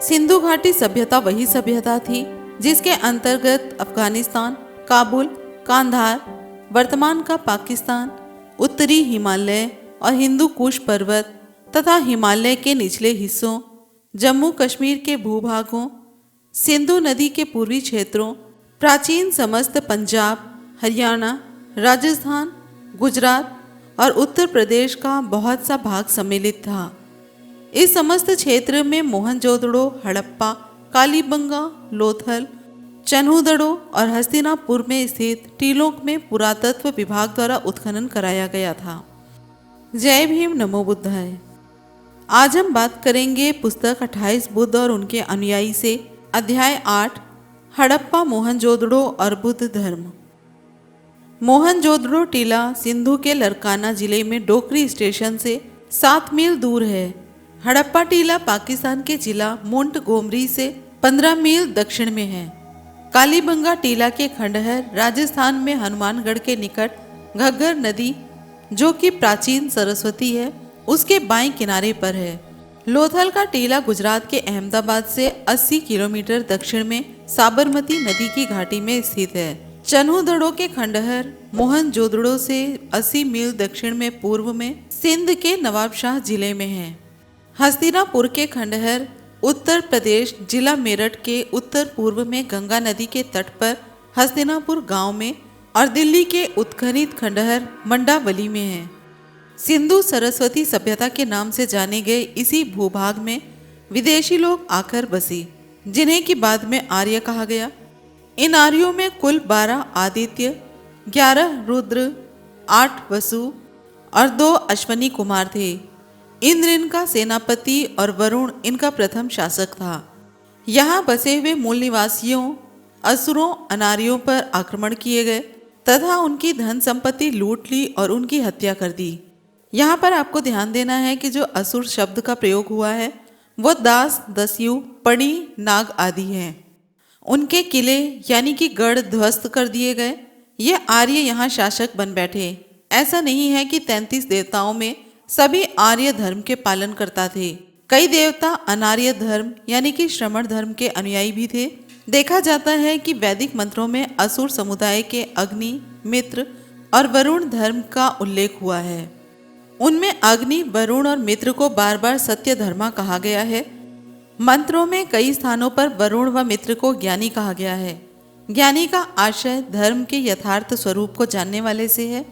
सिंधु घाटी सभ्यता वही सभ्यता थी जिसके अंतर्गत अफगानिस्तान, काबुल, कांधार, वर्तमान का पाकिस्तान, उत्तरी हिमालय और हिंदू कुश पर्वत तथा हिमालय के निचले हिस्सों, जम्मू कश्मीर के भूभागों, सिंधु नदी के पूर्वी क्षेत्रों, प्राचीन समस्त पंजाब, हरियाणा, राजस्थान, गुजरात और उत्तर प्रदेश का बहुत सा भाग सम्मिलित था। इस समस्त क्षेत्र में मोहनजोदड़ो, हड़प्पा, कालीबंगा, लोथल, चन्हूदड़ो और हस्तिनापुर में स्थित टीलों में पुरातत्व विभाग द्वारा उत्खनन कराया गया था। जय भीम, नमो बुद्धाय। आज हम बात करेंगे पुस्तक 28 बुद्ध और उनके अनुयायी से, अध्याय 8, हड़प्पा, मोहनजोदड़ो और बुद्ध धर्म। मोहनजोदड़ो टीला सिंधु के लरकाना जिले में डोकरी स्टेशन से 7 मील दूर है। हड़प्पा टीला पाकिस्तान के जिला मोंटगोमरी से 15 मील दक्षिण में है। कालीबंगा टीला के खंडहर राजस्थान में हनुमानगढ़ के निकट घग्गर नदी, जो कि प्राचीन सरस्वती है, उसके बाएं किनारे पर है। लोथल का टीला गुजरात के अहमदाबाद से 80 किलोमीटर दक्षिण में साबरमती नदी की घाटी में स्थित है। चन्हूदड़ो के खंडहर मोहनजोदड़ो से 80 मील दक्षिण में पूर्व में सिंध के नवाबशाह जिले में है। हस्तिनापुर के खंडहर उत्तर प्रदेश जिला मेरठ के उत्तर पूर्व में गंगा नदी के तट पर हस्तिनापुर गांव में और दिल्ली के उत्खनित खंडहर मंडावली में है। सिंधु सरस्वती सभ्यता के नाम से जाने गए इसी भूभाग में विदेशी लोग आकर बसे, जिन्हें कि बाद में आर्य कहा गया। इन आर्यों में कुल 12 आदित्य, 11 रुद्र, 8 वसु और 2 अश्वनी कुमार थे। इंद्र इनका सेनापति और वरुण इनका प्रथम शासक था। यहाँ बसे हुए मूल निवासियों असुरों अनार्यों पर आक्रमण किए गए तथा उनकी धन संपत्ति लूट ली और उनकी हत्या कर दी। यहाँ पर आपको ध्यान देना है कि जो असुर शब्द का प्रयोग हुआ है वो दास, दस्यु, पणी, नाग आदि हैं। उनके किले यानी कि गढ़ ध्वस्त कर दिए गए। ये आर्य यहाँ शासक बन बैठे। ऐसा नहीं है कि 33 देवताओं में सभी आर्य धर्म के पालन करता थे। कई देवता अनार्य धर्म यानी कि श्रमण धर्म के अनुयायी भी थे। देखा जाता है कि वैदिक मंत्रों में असुर समुदाय के अग्नि, मित्र और वरुण धर्म का उल्लेख हुआ है। उनमें अग्नि, वरुण और मित्र को बार बार सत्य धर्मा कहा गया है। मंत्रों में कई स्थानों पर वरुण व मित्र को ज्ञानी कहा गया है। ज्ञानी का आशय धर्म के यथार्थ स्वरूप को जानने वाले से है।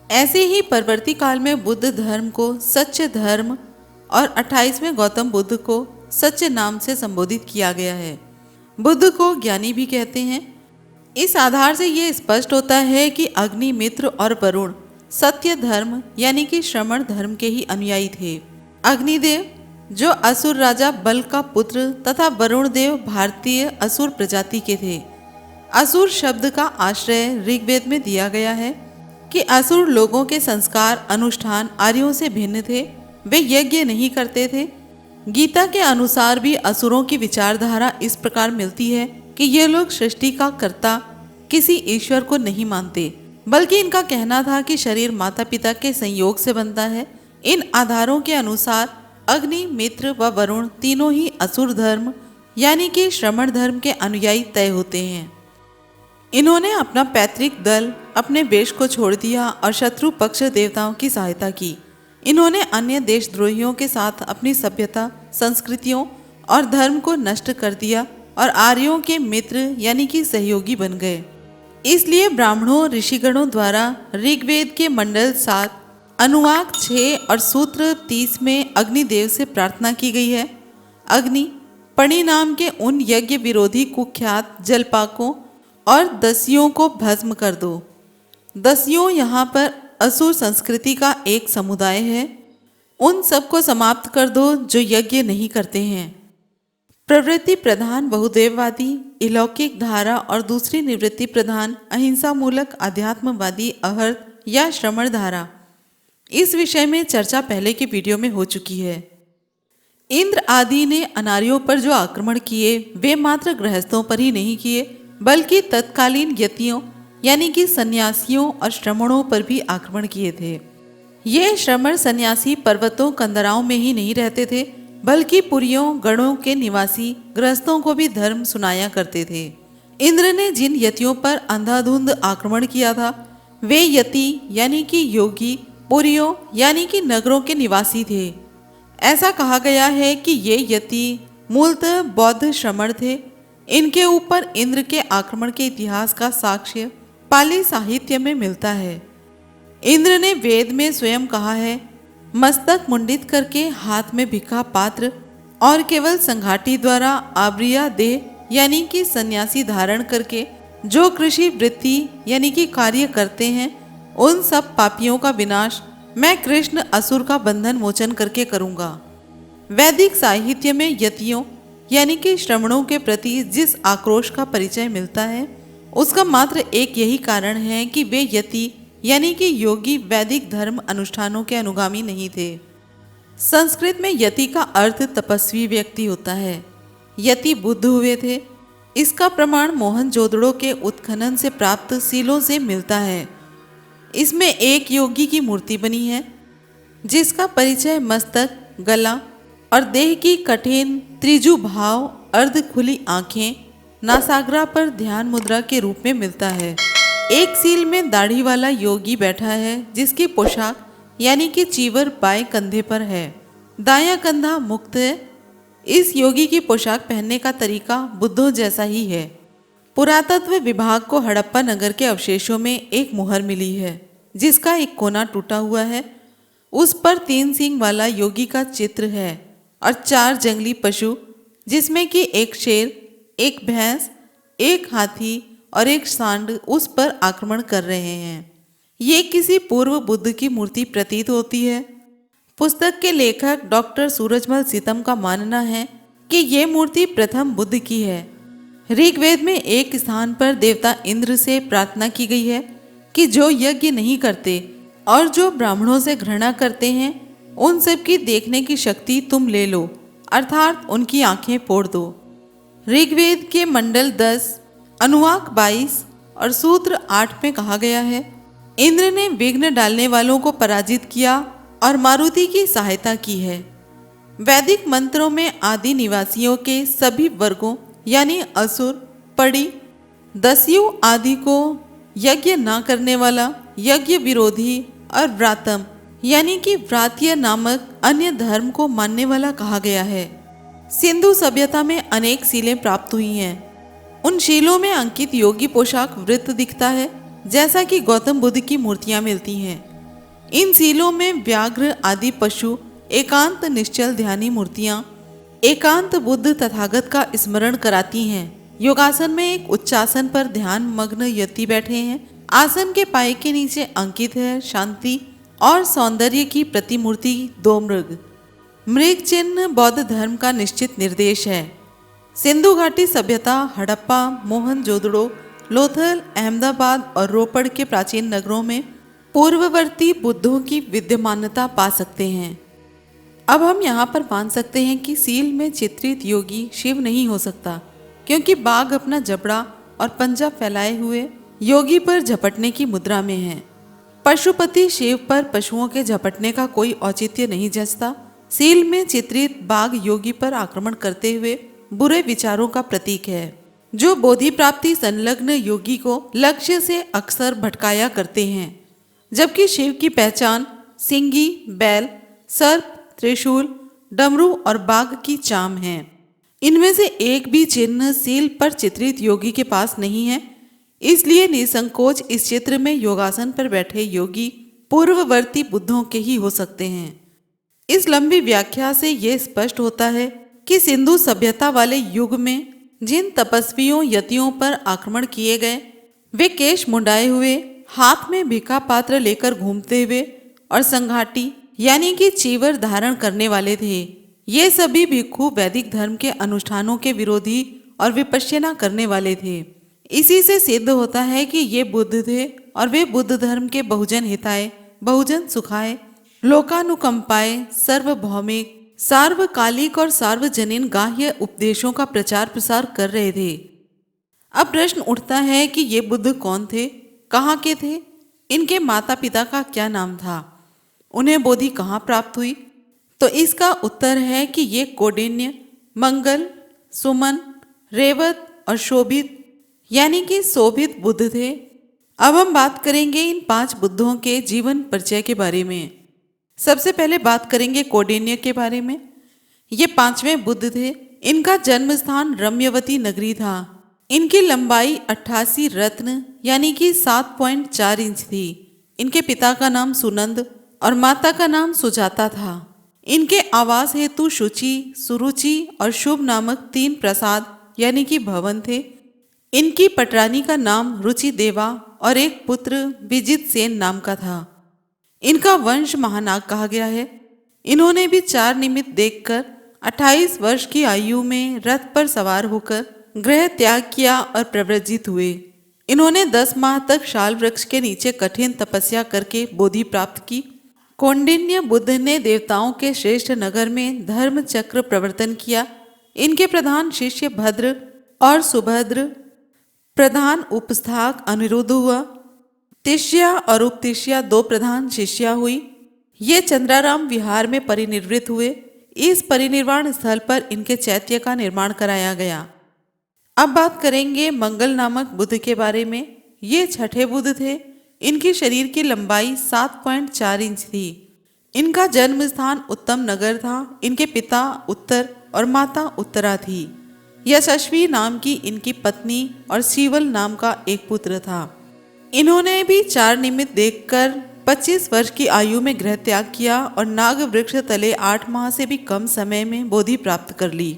ऐसे ही परवर्ती काल में बुद्ध धर्म को सच्चे धर्म और 28वें गौतम बुद्ध को सच्चे नाम से संबोधित किया गया है। बुद्ध को ज्ञानी भी कहते हैं। इस आधार से ये स्पष्ट होता है कि अग्नि, मित्र और वरुण सत्य धर्म यानी कि श्रमण धर्म के ही अनुयायी थे। अग्निदेव जो असुर राजा बल का पुत्र तथा वरुण देव भारतीय असुर प्रजाति के थे। असुर शब्द का आश्रय ऋग्वेद में दिया गया है कि असुर लोगों के संस्कार अनुष्ठान आर्यों से भिन्न थे। वे यज्ञ नहीं करते थे। गीता के अनुसार भी असुरों की विचारधारा इस प्रकार मिलती है कि ये लोग सृष्टि का कर्ता किसी ईश्वर को नहीं मानते, बल्कि इनका कहना था कि शरीर माता पिता के संयोग से बनता है। इन आधारों के अनुसार अग्नि, मित्र व वरुण तीनों ही असुर धर्म यानी कि श्रमण धर्म के अनुयायी तय होते हैं। इन्होंने अपना पैतृक दल, अपने वेश को छोड़ दिया और शत्रु पक्ष देवताओं की सहायता की। इन्होंने अन्य देशद्रोहियों के साथ अपनी सभ्यता, संस्कृतियों और धर्म को नष्ट कर दिया और आर्यों के मित्र यानी कि सहयोगी बन गए। इसलिए ब्राह्मणों ऋषिगणों द्वारा ऋग्वेद के मंडल 7, अनुवाक 6 और सूत्र 30 में अग्निदेव से प्रार्थना की गई है। अग्नि, पणि नाम के उन यज्ञ विरोधी कुख्यात जलपाकों और दस्युओं को भस्म कर दो। दस्युओं यहाँ पर असुर संस्कृति का एक समुदाय है। उन सबको समाप्त कर दो जो यज्ञ नहीं करते हैं। प्रवृत्ति प्रधान बहुदेववादी अलौकिक धारा और दूसरी निवृत्ति प्रधान अहिंसा मूलक आध्यात्मवादी अहर्त या श्रमण धारा। इस विषय में चर्चा पहले की वीडियो में हो चुकी है। इंद्र आदि ने अनार्यों पर जो आक्रमण किए वे मात्र गृहस्थों पर ही नहीं किए, बल्कि तत्कालीन यतियों यानी कि सन्यासियों और श्रमणों पर भी आक्रमण किए थे। ये श्रमण सन्यासी पर्वतों कंदराओं में ही नहीं रहते थे, बल्कि पुरियों गणों के निवासी गृहस्थों को भी धर्म सुनाया करते थे। इंद्र ने जिन यतियों पर अंधाधुंध आक्रमण किया था, वे यति यानी कि योगी पुरियों यानी कि नगरों के निवासी थे। ऐसा कहा गया है कि ये यति मूलतः बौद्ध श्रमण थे। इनके ऊपर इंद्र के आक्रमण के इतिहास का साक्ष्य पाली साहित्य में मिलता है। इंद्र ने वेद में स्वयं कहा है, मस्तक मुंडित करके हाथ में भिक्षा पात्र और केवल संघाटी द्वारा आब्रिया देह यानी कि सन्यासी धारण करके जो कृषि वृत्ति यानी कि कार्य करते हैं, उन सब पापियों का विनाश मैं कृष्ण असुर का बंधन मोचन करके करूंगा। वैदिक साहित्य में यतियों यानी कि श्रमणों के प्रति जिस आक्रोश का परिचय मिलता है, उसका मात्र एक यही कारण है कि वे यति यानी कि योगी वैदिक धर्म अनुष्ठानों के अनुगामी नहीं थे। संस्कृत में यति का अर्थ तपस्वी व्यक्ति होता है। यति बुद्ध हुए थे। इसका प्रमाण मोहनजोदड़ो के उत्खनन से प्राप्त सीलों से मिलता है। इसमें एक योगी की मूर्ति बनी है, जिसका परिचय मस्तक, गला और देह की कठिन त्रिजु भाव, अर्ध खुली आंखें, नासाग्रा पर ध्यान मुद्रा के रूप में मिलता है। एक सील में दाढ़ी वाला योगी बैठा है, जिसकी पोशाक यानी कि चीवर बाएं कंधे पर है, दायां कंधा मुक्त है। इस योगी की पोशाक पहनने का तरीका बुद्धों जैसा ही है। पुरातत्व विभाग को हड़प्पा नगर के अवशेषों में एक मुहर मिली है, जिसका एक कोना टूटा हुआ है। उस पर 3 सींग वाला योगी का चित्र है और 4 जंगली पशु, जिसमें कि एक शेर, एक भैंस, एक हाथी और एक सांड उस पर आक्रमण कर रहे हैं। ये किसी पूर्व बुद्ध की मूर्ति प्रतीत होती है। पुस्तक के लेखक डॉक्टर सूरजमल सीतम का मानना है कि ये मूर्ति प्रथम बुद्ध की है। ऋग्वेद में एक स्थान पर देवता इंद्र से प्रार्थना की गई है कि जो यज्ञ नहीं करते और जो ब्राह्मणों से घृणा करते हैं, उन सब की देखने की शक्ति तुम ले लो, अर्थात उनकी आंखें फोड़ दो। ऋग्वेद के मंडल 10, अनुवाक 22 और सूत्र 8 में कहा गया है, इंद्र ने विघ्न डालने वालों को पराजित किया और मारुति की सहायता की है। वैदिक मंत्रों में आदि निवासियों के सभी वर्गों यानी असुर, पड़ी, दस्यु आदि को यज्ञ न करने वाला, यज्ञ विरोधी और व्रातम यानी कि व्रात्य नामक अन्य धर्म को मानने वाला कहा गया है। सिंधु सभ्यता में अनेक सीलें प्राप्त हुई हैं। उन शीलों में अंकित योगी पोशाक वृत्त दिखता है, जैसा कि गौतम बुद्ध की मूर्तियां मिलती हैं। इन सीलों में व्याघ्र आदि पशु, एकांत निश्चल ध्यानी मूर्तियां एकांत बुद्ध तथागत का स्मरण कराती हैं। योगासन में एक उच्चासन पर ध्यान मग्न यति बैठे हैं। आसन के पाए के नीचे अंकित है शांति और सौंदर्य की प्रतिमूर्ति 2 मृग। मृग चिन्ह बौद्ध धर्म का निश्चित निर्देश है। सिंधु घाटी सभ्यता हड़प्पा, मोहनजोदड़ो, लोथल, अहमदाबाद और रोपड़ के प्राचीन नगरों में पूर्ववर्ती बुद्धों की विद्यमानता पा सकते हैं। अब हम यहाँ पर मान सकते हैं कि सील में चित्रित योगी शिव नहीं हो सकता, क्योंकि बाघ अपना जबड़ा और पंजा फैलाए हुए योगी पर झपटने की मुद्रा में है। पशुपति शिव पर पशुओं के झपटने का औचित्य औचित्य नहीं जचता। सील में चित्रित बाघ योगी पर आक्रमण करते हुए बुरे विचारों का प्रतीक है, जो बोधि प्राप्ति संलग्न योगी को लक्ष्य से अक्सर भटकाया करते हैं। जबकि शिव की पहचान सिंगी, बैल, सर्प, त्रिशूल, डमरू और बाघ की चाम है। इनमें से एक भी चिन्ह सील पर चित्रित योगी के पास नहीं है। इसलिए निसंकोच इस चित्र में योगासन पर बैठे योगी पूर्ववर्ती बुद्धों के ही हो सकते हैं। इस लंबी व्याख्या से ये स्पष्ट होता है कि सिंधु सभ्यता वाले युग में जिन तपस्वियों यतियों पर आक्रमण किए गए, वे केश मुंडाए हुए, हाथ में भिक्षा पात्र लेकर घूमते हुए और संघाटी यानी कि चीवर धारण करने वाले थे। ये सभी भिक्षु वैदिक धर्म के अनुष्ठानों के विरोधी और विपश्यना करने वाले थे। इसी से सिद्ध होता है कि ये बुद्ध थे और वे बुद्ध धर्म के बहुजन हिताय, बहुजन सुखाय, लोकानुकंपाय, सार्वभौमिक, सार्वकालिक और सार्वजनीन गाह्य उपदेशों का प्रचार प्रसार कर रहे थे। अब प्रश्न उठता है कि ये बुद्ध कौन थे, कहाँ के थे, इनके माता पिता का क्या नाम था, उन्हें बोधि कहाँ प्राप्त हुई। तो इसका उत्तर है कि ये कौंडिन्य, मंगल, सुमन, रेवत और शोभित यानी कि शोभित बुद्ध थे। अब हम बात करेंगे इन 5 बुद्धों के जीवन परिचय के बारे में। सबसे पहले बात करेंगे कौंडिन्य के बारे में। ये 5वें बुद्ध थे। इनका जन्म स्थान रम्यवती नगरी था। इनकी लंबाई 88 रत्न यानी कि 7.4 इंच थी। इनके पिता का नाम सुनंद और माता का नाम सुजाता था। इनके आवास हेतु शुचि, सुरुचि और शुभ नामक 3 प्रसाद यानी कि भवन थे। इनकी पटरानी का नाम रुचि देवा और एक पुत्र विजित सेन नाम का था। इनका वंश महानाग कहा गया है। इन्होंने भी 4 निमित्त देखकर 28 वर्ष की आयु में रथ पर सवार होकर गृह त्याग किया और प्रव्रजित हुए। इन्होंने 10 माह तक शाल वृक्ष के नीचे कठिन तपस्या करके बोधि प्राप्त की। कौंडिन्य बुद्ध ने देवताओं के श्रेष्ठ नगर में धर्म चक्र प्रवर्तन किया। इनके प्रधान शिष्य भद्र और सुभद्र, प्रधान उपस्थाक अनिरुद्ध हुआ। तिष्या और उपतिष्या 2 प्रधान शिष्या हुई। ये चंद्राराम विहार में परिनिर्वृत्त हुए। इस परिनिर्वाण स्थल पर इनके चैत्य का निर्माण कराया गया। अब बात करेंगे मंगल नामक बुद्ध के बारे में। ये 6ठे बुद्ध थे। इनकी शरीर की लंबाई 7.4 इंच थी। इनका जन्म स्थान उत्तम नगर था। इनके पिता उत्तर और माता उत्तरा थी। यशस्वी नाम की इनकी पत्नी और सीवल नाम का एक पुत्र था। इन्होंने भी 4 निमित्त देखकर 25 वर्ष की आयु में गृह त्याग किया और नाग वृक्ष तले 8 माह से भी कम समय में बोधि प्राप्त कर ली।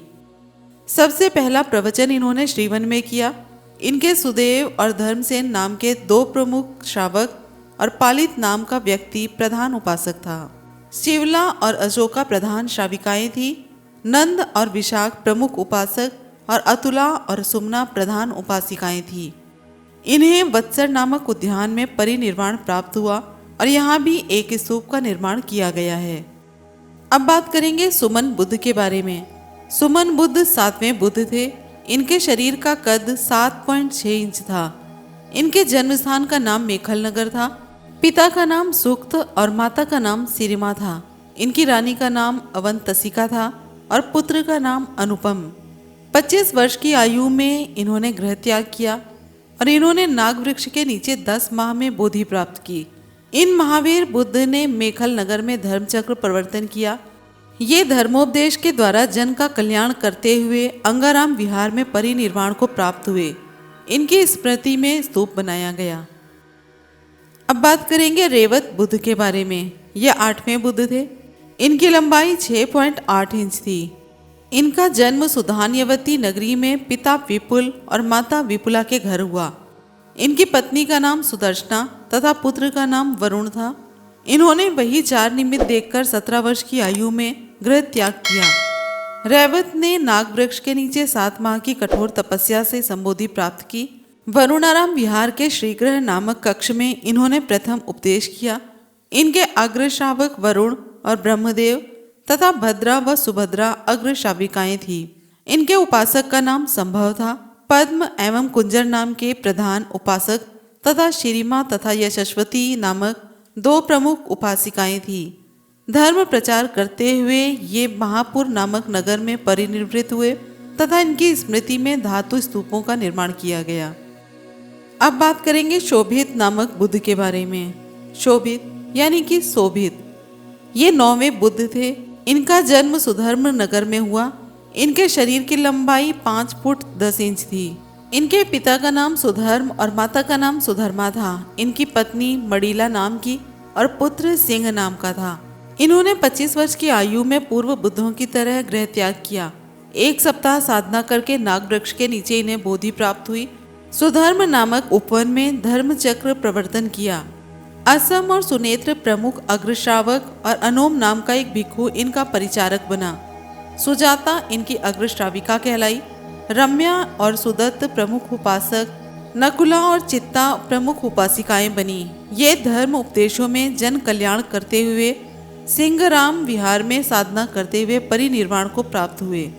सबसे पहला प्रवचन इन्होंने श्रीवन में किया। इनके सुदेव और धर्मसेन नाम के 2 प्रमुख श्रावक और पालित नाम का व्यक्ति प्रधान उपासक था। शिवला और अशोका प्रधान श्राविकाएं थी। नंद और विशाख प्रमुख उपासक और अतुला और सुमना प्रधान उपासिकाएं थी। इन्हें वत्सर नामक उद्यान में परिनिर्वाण प्राप्त हुआ और यहाँ भी एक स्तूप का निर्माण किया गया है। अब बात करेंगे सुमन बुद्ध के बारे में। सुमन बुद्ध 7वें बुद्ध थे। इनके शरीर का कद 7.6 इंच था। इनके जन्म स्थान का नाम मेखल नगर था। पिता का नाम सुक्त और माता का नाम सिरिमा था। इनकी रानी का नाम अवंतसिका था और पुत्र का नाम अनुपम। 25 वर्ष की आयु में इन्होंने गृह त्याग किया और इन्होंने नाग वृक्ष के नीचे 10 माह में बोधि प्राप्त की। इन महावीर बुद्ध ने मेखल नगर में धर्मचक्र प्रवर्तन किया। ये धर्मोपदेश के द्वारा जन का कल्याण करते हुए अंगाराम विहार में परिनिर्वाण को प्राप्त हुए। इनकी स्मृति में स्तूप बनाया गया। अब बात करेंगे रेवत बुद्ध के बारे में। यह 8वें बुद्ध थे। इनकी लंबाई 6.8 इंच थी। इनका जन्म सुधान्यवती नगरी में पिता विपुल और माता विपुला के घर हुआ। इनकी पत्नी का नाम सुदर्शना तथा पुत्र का नाम वरुण था। इन्होंने वही 4 निमित्त देखकर 17 वर्ष की आयु में गृह त्याग किया। रेवत ने नाग वृक्ष के नीचे 7 माह की कठोर तपस्या से संबोधि प्राप्त की। वरुणाराम विहार के श्रीगृह नामक कक्ष में इन्होंने प्रथम उपदेश किया। इनके अग्र श्रावक वरुण और ब्रह्मदेव तथा भद्रा व सुभद्रा अग्र श्राविकाएं थी। इनके उपासक का नाम संभव था। पद्म एवं कुंजर नाम के प्रधान उपासक तथा शिरिमा तथा यशस्वती नामक 2 प्रमुख उपासिकाएं थी। धर्म प्रचार करते हुए ये महापुर नामक नगर में परिनिर्वृत्त हुए तथा इनकी स्मृति में धातु स्तूपों का निर्माण किया गया। अब बात करेंगे शोभित नामक बुद्ध के बारे में। शोभित यानी कि शोभित, ये 9वें बुद्ध थे। इनका जन्म सुधर्म नगर में हुआ। इनके शरीर की लंबाई 5 फुट 10 इंच थी। इनके पिता का नाम सुधर्म और माता का नाम सुधर्मा था। इनकी पत्नी मड़ीला नाम की और पुत्र सिंह नाम का था। इन्होंने 25 वर्ष की आयु में पूर्व बुद्धों की तरह गृह त्याग किया। 1 सप्ताह साधना करके नाग वृक्ष के नीचे इन्हें बोधि प्राप्त हुई। सुधर्म नामक उपवन में धर्म चक्र प्रवर्तन किया। असम और सुनेत्र प्रमुख अग्रश्रावक और अनोम नाम का एक भिक्षु इनका परिचारक बना। सुजाता इनकी अग्रश्राविका कहलाई। रम्या और सुदत्त प्रमुख उपासक, नकुला और चित्ता प्रमुख उपासिकाएं बनी। ये धर्म उपदेशों में जन कल्याण करते हुए सिंहराम विहार में साधना करते हुए परिनिर्वाण को प्राप्त हुए।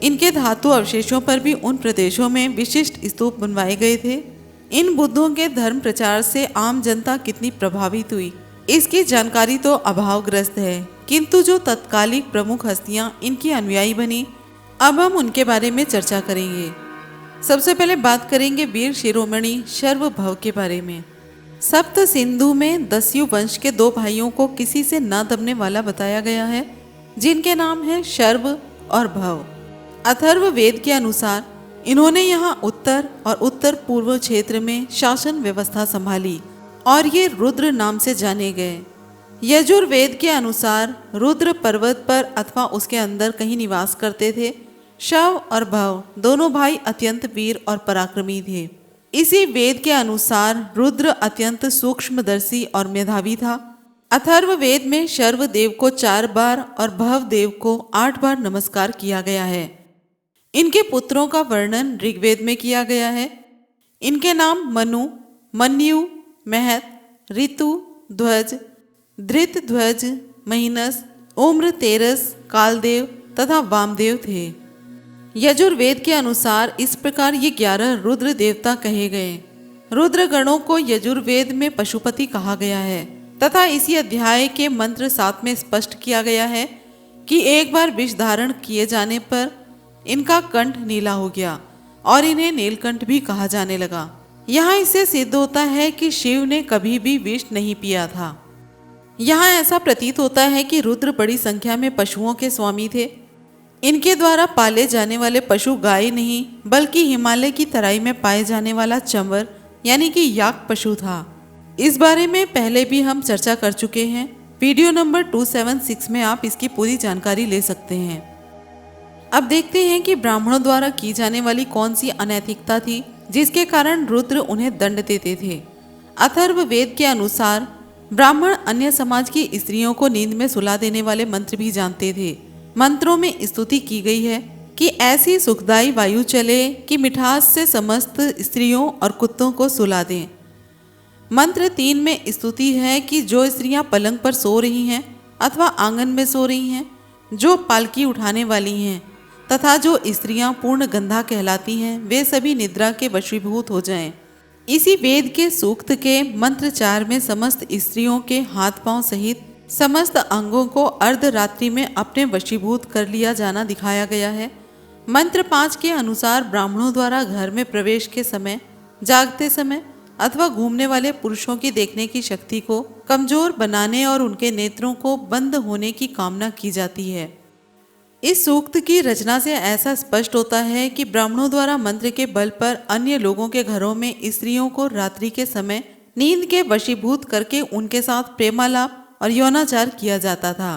इनके धातु अवशेषों पर भी उन प्रदेशों में विशिष्ट स्तूप बनवाए गए थे। इन बुद्धों के धर्म प्रचार से आम जनता कितनी प्रभावित हुई इसकी जानकारी तो अभावग्रस्त है, किंतु जो तत्कालिक प्रमुख हस्तियां इनकी अनुयायी बनी, अब हम उनके बारे में चर्चा करेंगे। सबसे पहले बात करेंगे वीर शिरोमणि शर्वभव के बारे में। सप्त सिंधु में दस्यु वंश के दो भाइयों को किसी से न दबने वाला बताया गया है, जिनके नाम हैं शर्व और भव। अथर्व वेद के अनुसार इन्होंने यहाँ उत्तर और उत्तर पूर्व क्षेत्र में शासन व्यवस्था संभाली और ये रुद्र नाम से जाने गए। यजुर्वेद के अनुसार रुद्र पर्वत पर अथवा उसके अंदर कहीं निवास करते थे। शव और भव दोनों भाई अत्यंत वीर और पराक्रमी थे। इसी वेद के अनुसार रुद्र अत्यंत सूक्ष्मदर्शी और मेधावी था। अथर्व वेद में शर्व देव को 4 बार और भव देव को 8 बार नमस्कार किया गया है। इनके पुत्रों का वर्णन ऋग्वेद में किया गया है। इनके नाम मनु, मन्यु, महत, ऋतु, ध्वज, धृतध्वज, महीनस, उम्र, तेरस, कालदेव तथा वामदेव थे। यजुर्वेद के अनुसार इस प्रकार ये 11 रुद्र देवता कहे गए। रुद्र गणों को यजुर्वेद में पशुपति कहा गया है तथा इसी अध्याय के मंत्र 7 में स्पष्ट किया गया है कि एक बार विष धारण किए जाने पर इनका कंठ नीला हो गया और इन्हें नीलकंठ भी कहा जाने लगा। यहाँ इससे सिद्ध होता है कि शिव ने कभी भी विष नहीं पिया था। यहाँ ऐसा प्रतीत होता है कि रुद्र बड़ी संख्या में पशुओं के स्वामी थे। इनके द्वारा पाले जाने वाले पशु गाय नहीं बल्कि हिमालय की तराई में पाए जाने वाला चंवर यानी कि याक पशु था। इस बारे में पहले भी हम चर्चा कर चुके हैं। वीडियो नंबर 276 में आप इसकी पूरी जानकारी ले सकते हैं। अब देखते हैं कि ब्राह्मणों द्वारा की जाने वाली कौन सी अनैतिकता थी जिसके कारण रुद्र उन्हें दंड देते थे। अथर्व वेद के अनुसार ब्राह्मण अन्य समाज की स्त्रियों को नींद में सुला देने वाले मंत्र भी जानते थे। मंत्रों में स्तुति की गई है कि ऐसी सुखदायी वायु चले कि मिठास से समस्त स्त्रियों और कुत्तों को सुला दें। मंत्र 3 में स्तुति है कि जो स्त्रियां पलंग पर सो रही हैं अथवा आंगन में सो रही हैं, जो पालकी उठाने वाली हैं तथा जो स्त्रियां पूर्ण गंधा कहलाती हैं, वे सभी निद्रा के वशीभूत हो जाएं। इसी वेद के सूक्त के मंत्र 4 में समस्त स्त्रियों के हाथ पांव सहित समस्त अंगों को अर्धरात्रि में अपने वशीभूत कर लिया जाना दिखाया गया है। मंत्र 5 के अनुसार ब्राह्मणों द्वारा घर में प्रवेश के समय, जागते समय अथवा घूमने वाले पुरुषों की देखने की शक्ति को कमजोर बनाने और उनके नेत्रों को बंद होने की कामना की जाती है। इस सूक्त की रचना से ऐसा स्पष्ट होता है कि ब्राह्मणों द्वारा मंत्र के बल पर अन्य लोगों के घरों में स्त्रियों को रात्रि के समय नींद के वशीभूत करके उनके साथ प्रेमालाप और यौनाचार किया जाता था।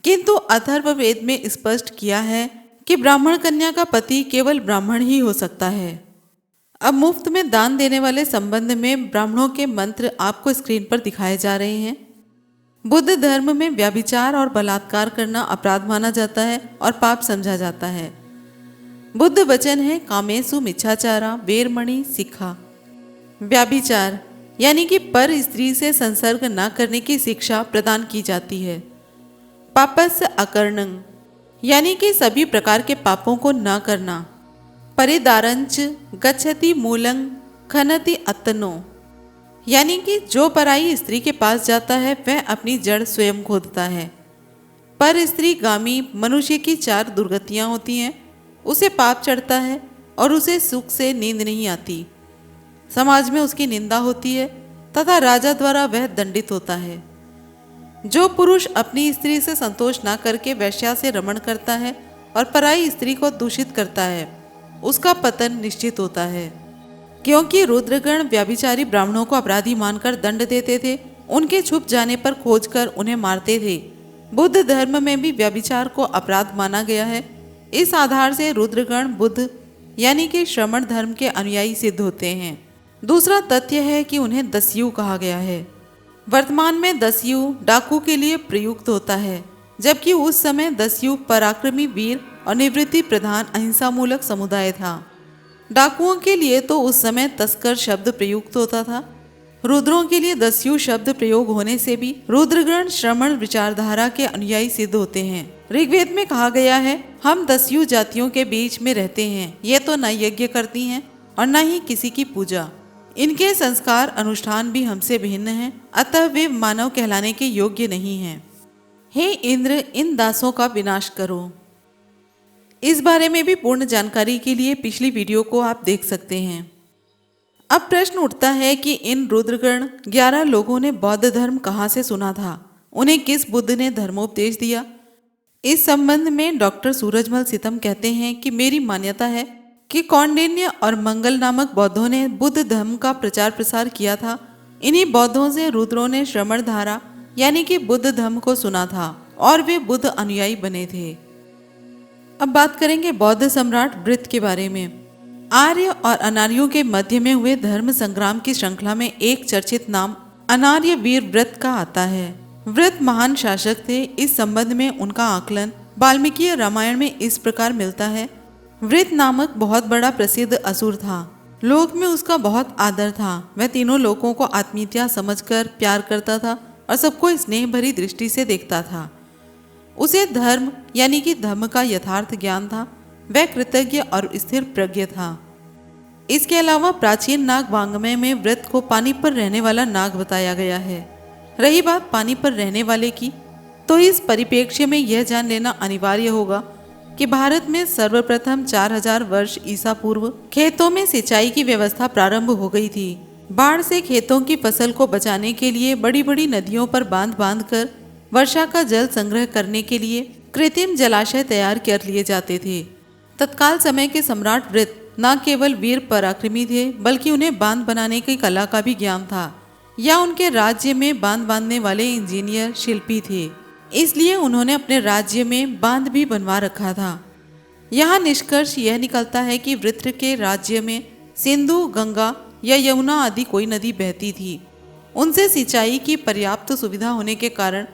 किंतु अथर्ववेद में स्पष्ट किया है कि ब्राह्मण कन्या का पति केवल ब्राह्मण ही हो सकता है। अब मुफ्त में दान देने वाले संबंध में ब्राह्मणों के मंत्र आपको स्क्रीन पर दिखाए जा रहे हैं। बुद्ध धर्म में व्यभिचार और बलात्कार करना अपराध माना जाता है और पाप समझा जाता है। बुद्ध वचन है कामेसु मिच्छाचारा वेरमणि सिक्खा। व्यभिचार यानी कि पर स्त्री से संसर्ग न करने की शिक्षा प्रदान की जाती है। पापस्य अकर्णं यानी कि सभी प्रकार के पापों को न करना। परिदारंच गच्छति मूलं खनति अत्तनो यानी कि जो पराई स्त्री के पास जाता है वह अपनी जड़ स्वयं खोदता है। पर स्त्री गामी मनुष्य की 4 दुर्गतियाँ होती हैं। उसे पाप चढ़ता है और उसे सुख से नींद नहीं आती। समाज में उसकी निंदा होती है तथा राजा द्वारा वह दंडित होता है। जो पुरुष अपनी स्त्री से संतोष न करके वेश्या से रमण करता है और पराई स्त्री को दूषित करता है, उसका पतन निश्चित होता है। क्योंकि रुद्रगण व्यभिचारी ब्राह्मणों को अपराधी मानकर दंड देते थे, उनके छुप जाने पर खोजकर उन्हें मारते थे। बुद्ध धर्म में भी व्यभिचार को अपराध माना गया है। इस आधार से रुद्रगण बुद्ध यानी कि श्रमण धर्म के अनुयायी सिद्ध होते हैं। दूसरा तथ्य है कि उन्हें दस्यु कहा गया है। वर्तमान में दस्यु डाकू के लिए प्रयुक्त होता है, जबकि उस समय दस्यु पराक्रमी वीर और निवृत्ति प्रधान अहिंसा मूलक समुदाय था। डाकुओं के लिए तो उस समय तस्कर शब्द प्रयुक्त होता था। रुद्रों के लिए दस्यु शब्द प्रयोग होने से भी रुद्रगण श्रमण विचारधारा के अनुयायी सिद्ध होते हैं। ऋग्वेद में कहा गया है, हम दस्यु जातियों के बीच में रहते हैं, ये तो न यज्ञ करती हैं और न ही किसी की पूजा। इनके संस्कार अनुष्ठान भी हमसे भिन्न हैं, अतः वे मानव कहलाने के योग्य नहीं हैं। हे इंद्र, इन दासों का विनाश करो। इस बारे में भी पूर्ण जानकारी के लिए पिछली वीडियो को आप देख सकते हैं। अब प्रश्न उठता है कि इन रुद्रगण 11 लोगों ने बौद्ध धर्म कहाँ से सुना था, उन्हें किस बुद्ध ने धर्मोपदेश दिया। इस संबंध में डॉक्टर सूरजमल सितम कहते हैं कि मेरी मान्यता है कि कौंडिन्य और मंगल नामक बौद्धों ने बुद्ध धर्म का प्रचार प्रसार किया था। इन्हीं बौद्धों से रुद्रों ने श्रमण धारा यानी कि बुद्ध धर्म को सुना था और वे बुद्ध अनुयायी बने थे। अब बात करेंगे बौद्ध सम्राट वृत्त के बारे में। आर्य और अनार्यों के मध्य में हुए धर्म संग्राम की श्रृंखला में एक चर्चित नाम अनार्य वीर वृत्त का आता है। वृत्त महान शासक थे। इस संबंध में उनका आकलन वाल्मीकि रामायण में इस प्रकार मिलता है। वृत्त नामक बहुत बड़ा प्रसिद्ध असुर था। लोक में उसका बहुत आदर था। वह तीनों लोगों को आत्मीयता समझकर प्यार करता था और सबको स्नेह भरी दृष्टि से देखता था। उसे धर्म यानी कि धर्म का यथार्थ ज्ञान था। वह कृतज्ञ और स्थिर प्रज्ञ था। इसके अलावा प्राचीन नाग वाङ्मय में वृत्त को पानी पर रहने वाला नाग बताया गया है। रही बात पानी पर रहने वाले की, तो इस परिप्रेक्ष्य में यह जान लेना अनिवार्य होगा कि भारत में सर्वप्रथम 4000 वर्ष ईसा पूर्व खेतों में सिंचाई की व्यवस्था प्रारंभ हो गई थी। बाढ़ से खेतों की फसल को बचाने के लिए बड़ी बड़ी नदियों पर बांध बांध कर वर्षा का जल संग्रह करने के लिए कृत्रिम जलाशय तैयार कर लिए जाते थे। तत्काल समय के सम्राट वृत्त न केवल वीर पराक्रमी थे, बल्कि उन्हें बांध बनाने की कला का भी ज्ञान था, या उनके राज्य में बांध बांधने वाले इंजीनियर शिल्पी थे। इसलिए उन्होंने अपने राज्य में बांध भी बनवा रखा था। यहाँ निष्कर्ष यह निकलता है कि वृत्र के राज्य में सिंधु, गंगा या यमुना आदि कोई नदी बहती थी। उनसे सिंचाई की पर्याप्त सुविधा होने के कारण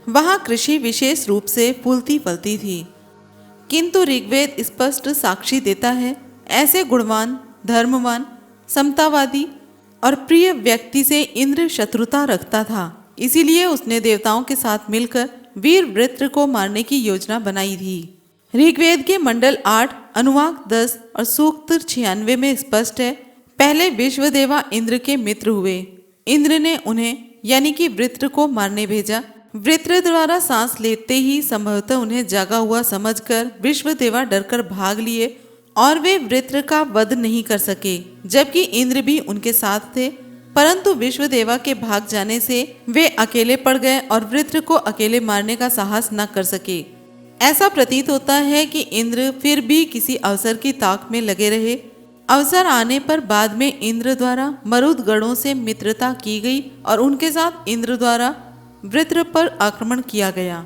वहाँ कृषि विशेष रूप से फूलती फलती थी। किंतु ऋग्वेद स्पष्ट साक्षी देता है, ऐसे गुणवान, धर्मवान, समतावादी और प्रिय व्यक्ति से इंद्र शत्रुता रखता था। इसीलिए उसने देवताओं के साथ मिलकर वीर वृत्र को मारने की योजना बनाई थी। ऋग्वेद के मंडल 8, अनुवाक 10 और सूक्त 96 में स्पष्ट है, पहले विश्वदेवा इंद्र के मित्र हुए। इंद्र ने उन्हें यानी कि वृत्र को मारने भेजा। वृत्र द्वारा सांस लेते ही संभवतः उन्हें जागा हुआ समझकर विश्वदेवा डरकर भाग लिए और वे वृत्र का वध नहीं कर सके, जबकि इंद्र भी उनके साथ थे। परंतु विश्वदेवा के भाग जाने से वे अकेले पड़ गए और वृत्र को अकेले मारने का साहस न कर सके। ऐसा प्रतीत होता है कि इंद्र फिर भी किसी अवसर की ताक में लगे रहे। अवसर आने पर बाद में इंद्र द्वारा मरुद गणों से मित्रता की गई और उनके साथ इंद्र द्वारा वृत्र पर आक्रमण किया गया।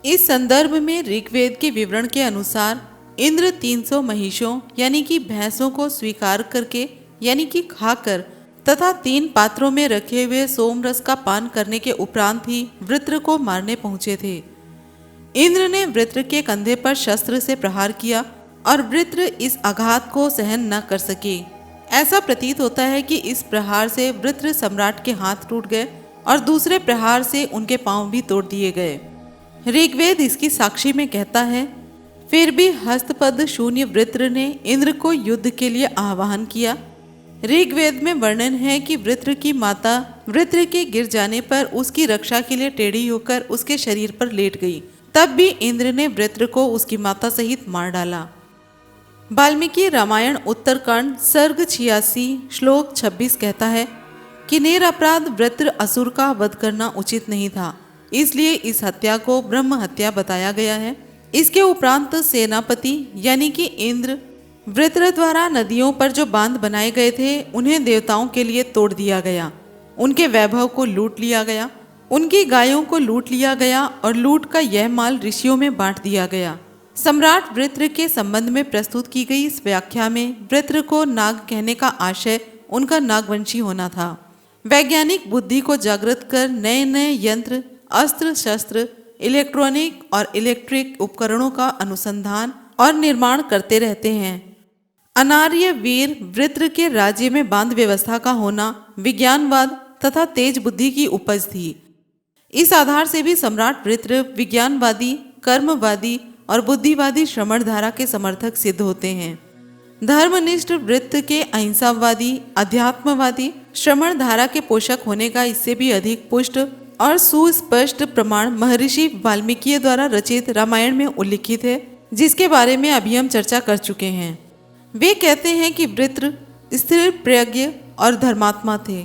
इस संदर्भ में ऋग्वेद के विवरण के अनुसार इंद्र 300 महिषों यानी कि भैंसों को स्वीकार करके यानी कि खाकर तथा 3 पात्रों में रखे हुए सोमरस का पान करने के उपरांत ही वृत्र को मारने पहुंचे थे। इंद्र ने वृत्र के कंधे पर शस्त्र से प्रहार किया और वृत्र इस आघात को सहन न कर सके। ऐसा प्रतीत होता है कि इस प्रहार से वृत्र सम्राट के हाथ टूट गए और दूसरे प्रहार से उनके पांव भी तोड़ दिए गए। ऋग्वेद इसकी साक्षी में कहता है, फिर भी हस्तपद शून्य वृत्र ने इंद्र को युद्ध के लिए आह्वान किया। ऋग्वेद में वर्णन है कि वृत्र की माता वृत्र के गिर जाने पर उसकी रक्षा के लिए टेढ़ी होकर उसके शरीर पर लेट गई। तब भी इंद्र ने वृत्र को उसकी माता सहित मार डाला। वाल्मीकि रामायण उत्तरकांड सर्ग 86 श्लोक 26 कहता है कि निरपराध वृत्र असुर का वध करना उचित नहीं था, इसलिए इस हत्या को ब्रह्म हत्या बताया गया है। इसके उपरांत सेनापति यानी कि इंद्र वृत्र द्वारा नदियों पर जो बांध बनाए गए थे उन्हें देवताओं के लिए तोड़ दिया गया। उनके वैभव को लूट लिया गया, उनकी गायों को लूट लिया गया और लूट का यह माल ऋषियों में बांट दिया गया। सम्राट वृत्र के संबंध में प्रस्तुत की गई इस व्याख्या में वृत्र को नाग कहने का आशय उनका नागवंशी होना था। वैज्ञानिक बुद्धि को जागृत कर नए नए यंत्र, अस्त्र शस्त्र, इलेक्ट्रॉनिक और इलेक्ट्रिक उपकरणों का अनुसंधान और निर्माण करते रहते हैं। अनार्य वीर वृत्र के राज्य में बांध व्यवस्था का होना विज्ञानवाद तथा तेज बुद्धि की उपज थी। इस आधार से भी सम्राट वृत्र विज्ञानवादी, कर्मवादी और बुद्धिवादी श्रमण धारा के समर्थक सिद्ध होते हैं। धर्मनिष्ठ वृत्त के अहिंसावादी, अध्यात्मवादी, श्रमण धारा के पोषक होने का इससे भी अधिक पुष्ट और सुस्पष्ट प्रमाण महर्षि वाल्मीकि द्वारा रचित रामायण में उल्लिखित है, जिसके बारे में अभी हम चर्चा कर चुके हैं। वे कहते हैं कि वृत्र स्थिर प्रज्ञ और धर्मात्मा थे।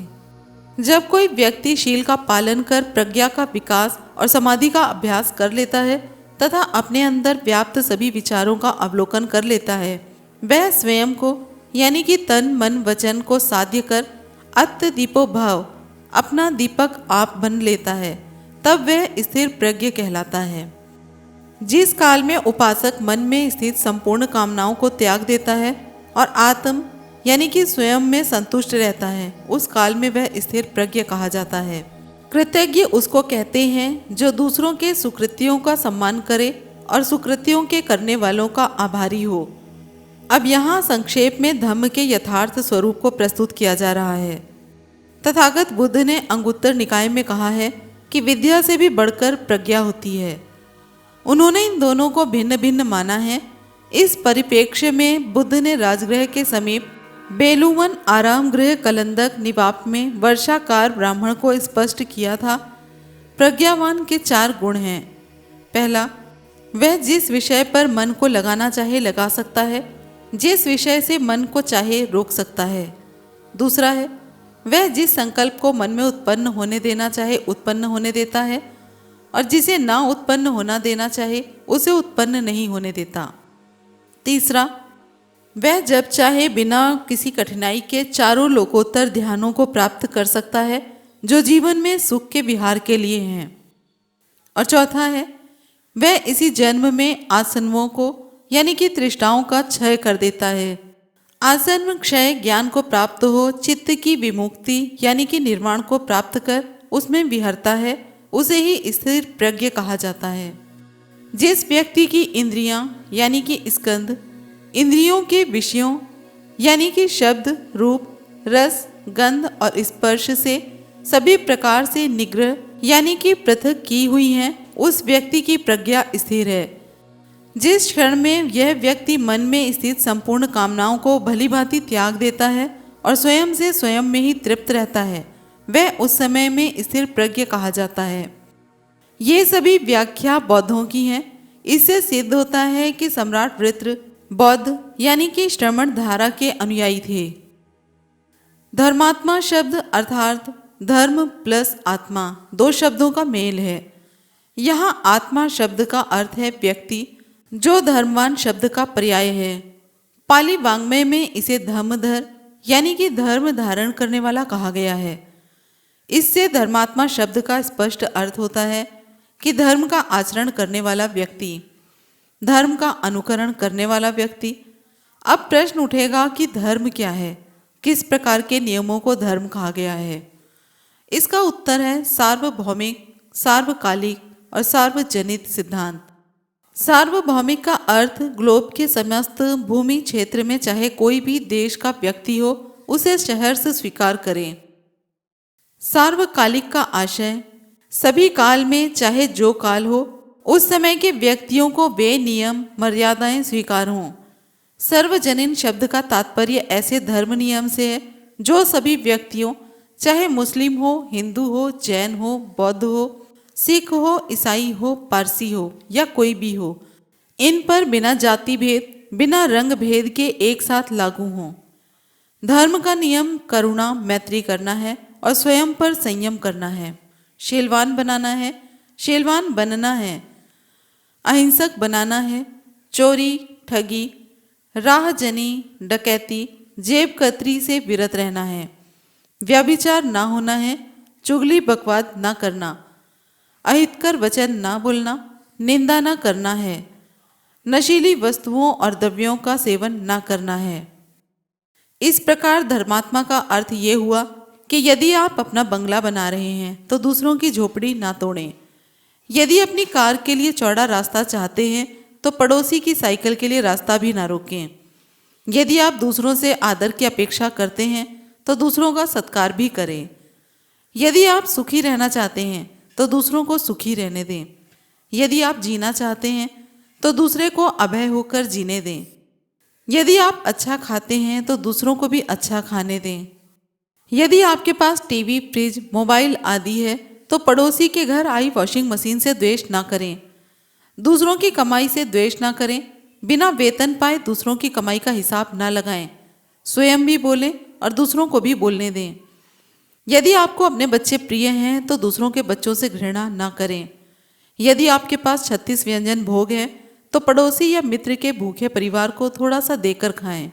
जब कोई व्यक्ति शील का पालन कर प्रज्ञा का विकास और समाधि का अभ्यास कर लेता है तथा अपने अंदर व्याप्त सभी विचारों का अवलोकन कर लेता है, वह स्वयं को यानी कि तन मन वचन को साध्य कर अत्त दीपो भाव अपना दीपक आप बन लेता है, तब वह स्थिर प्रज्ञ कहलाता है। जिस काल में उपासक मन में स्थित संपूर्ण कामनाओं को त्याग देता है और आत्म यानी कि स्वयं में संतुष्ट रहता है, उस काल में वह स्थिर प्रज्ञ कहा जाता है। कृतज्ञ उसको कहते हैं जो दूसरों के सुकृतियों का सम्मान करे और सुकृतियों के करने वालों का आभारी हो। अब यहाँ संक्षेप में धम्म के यथार्थ स्वरूप को प्रस्तुत किया जा रहा है। तथागत बुद्ध ने अंगुत्तर निकाय में कहा है कि विद्या से भी बढ़कर प्रज्ञा होती है। उन्होंने इन दोनों को भिन्न भिन्न माना है। इस परिप्रेक्ष्य में बुद्ध ने राजगृह के समीप बेलूवन आराम गृह कलंदक निवाप में वर्षाकार ब्राह्मण को स्पष्ट किया था। प्रज्ञावान के 4 गुण हैं। पहला, वह जिस विषय पर मन को लगाना चाहे लगा सकता है, जिस विषय से मन को चाहे रोक सकता है। दूसरा है, वह जिस संकल्प को मन में उत्पन्न होने देना चाहे उत्पन्न होने देता है और जिसे ना उत्पन्न होना देना चाहे उसे उत्पन्न नहीं होने देता। तीसरा, वह जब चाहे बिना किसी कठिनाई के चारों लोकोत्तर ध्यानों को प्राप्त कर सकता है जो जीवन में सुख के विहार के लिए हैं। और चौथा है, वह इसी जन्म में आसन्नों को यानी कि तृष्णाओं का क्षय कर देता है। आसन्न क्षय ज्ञान को प्राप्त हो चित्त की विमुक्ति यानी कि निर्वाण को प्राप्त कर उसमें विहरता है, उसे ही स्थिर प्रज्ञ कहा जाता है। जिस व्यक्ति की इंद्रियां यानी कि स्कंध इंद्रियों के विषयों यानी कि शब्द, रूप, रस, गंध और स्पर्श से सभी प्रकार से निग्रह यानी कि पृथक की हुई हैं, उस व्यक्ति की प्रज्ञा स्थिर है। जिस क्षण में यह व्यक्ति मन में स्थित संपूर्ण कामनाओं को भली भांति त्याग देता है और स्वयं से स्वयं में ही तृप्त रहता है, वह उस समय में स्थिर प्रज्ञ कहा जाता है। ये सभी व्याख्या बौद्धों की हैं। इससे सिद्ध होता है कि सम्राट वृत्र बौद्ध यानी कि श्रमण धारा के अनुयायी थे। धर्मात्मा शब्द अर्थात धर्म प्लस आत्मा 2 शब्दों का मेल है। यहाँ आत्मा शब्द का अर्थ है व्यक्ति, जो धर्मवान शब्द का पर्याय है। पाली वाङ्मय में इसे धम्मधर यानी कि धर्म धारण करने वाला कहा गया है। इससे धर्मात्मा शब्द का स्पष्ट अर्थ होता है कि धर्म का आचरण करने वाला व्यक्ति, धर्म का अनुकरण करने वाला व्यक्ति। अब प्रश्न उठेगा कि धर्म क्या है, किस प्रकार के नियमों को धर्म कहा गया है। इसका उत्तर है सार्वभौमिक, सार्वकालिक और सार्वजनित सिद्धांत। सार्वभौमिक का अर्थ ग्लोब के समस्त भूमि क्षेत्र में चाहे कोई भी देश का व्यक्ति हो उसे शहर से स्वीकार करें। सार्वकालिक का आशय सभी काल में चाहे जो काल हो उस समय के व्यक्तियों को वे नियम मर्यादाएं स्वीकार हों। सर्वजनीन शब्द का तात्पर्य ऐसे धर्म नियम से है जो सभी व्यक्तियों चाहे मुस्लिम हो, हिंदू हो, जैन हो, बौद्ध हो, सिख हो, ईसाई हो, पारसी हो या कोई भी हो, इन पर बिना जाति भेद, बिना रंग भेद के एक साथ लागू हों। धर्म का नियम करुणा मैत्री करना है और स्वयं पर संयम करना है। शीलवान बनाना है, शीलवान बनना है, अहिंसक बनाना है, चोरी, ठगी, राहजनी, डकैती, जेब कतरी से विरत रहना है, व्यभिचार ना होना है, चुगली बकवाद ना करना, अहितकर वचन ना बोलना, निंदा ना करना है, नशीली वस्तुओं और द्रव्यों का सेवन ना करना है। इस प्रकार धर्मात्मा का अर्थ ये हुआ कि यदि आप अपना बंगला बना रहे हैं तो दूसरों की झोपड़ी ना तोड़ें। यदि अपनी कार के लिए चौड़ा रास्ता चाहते हैं तो पड़ोसी की साइकिल के लिए रास्ता भी ना रोकें। यदि आप दूसरों से आदर की अपेक्षा करते हैं तो दूसरों का सत्कार भी करें। यदि आप सुखी रहना चाहते हैं तो दूसरों को सुखी रहने दें। यदि आप जीना चाहते हैं तो दूसरे को अभय होकर जीने दें। यदि आप अच्छा खाते हैं तो दूसरों को भी अच्छा खाने दें। यदि आपके पास टीवी, फ्रिज, मोबाइल आदि है तो पड़ोसी के घर आई वॉशिंग मशीन से द्वेष ना करें। दूसरों की कमाई से द्वेष ना करें। बिना वेतन पाए दूसरों की कमाई का हिसाब ना लगाएं। स्वयं भी बोलें और दूसरों को भी बोलने दें। यदि आपको अपने बच्चे प्रिय हैं तो दूसरों के बच्चों से घृणा ना करें। यदि आपके पास 36 व्यंजन भोग हैं तो पड़ोसी या मित्र के भूखे परिवार को थोड़ा सा देकर खाएं।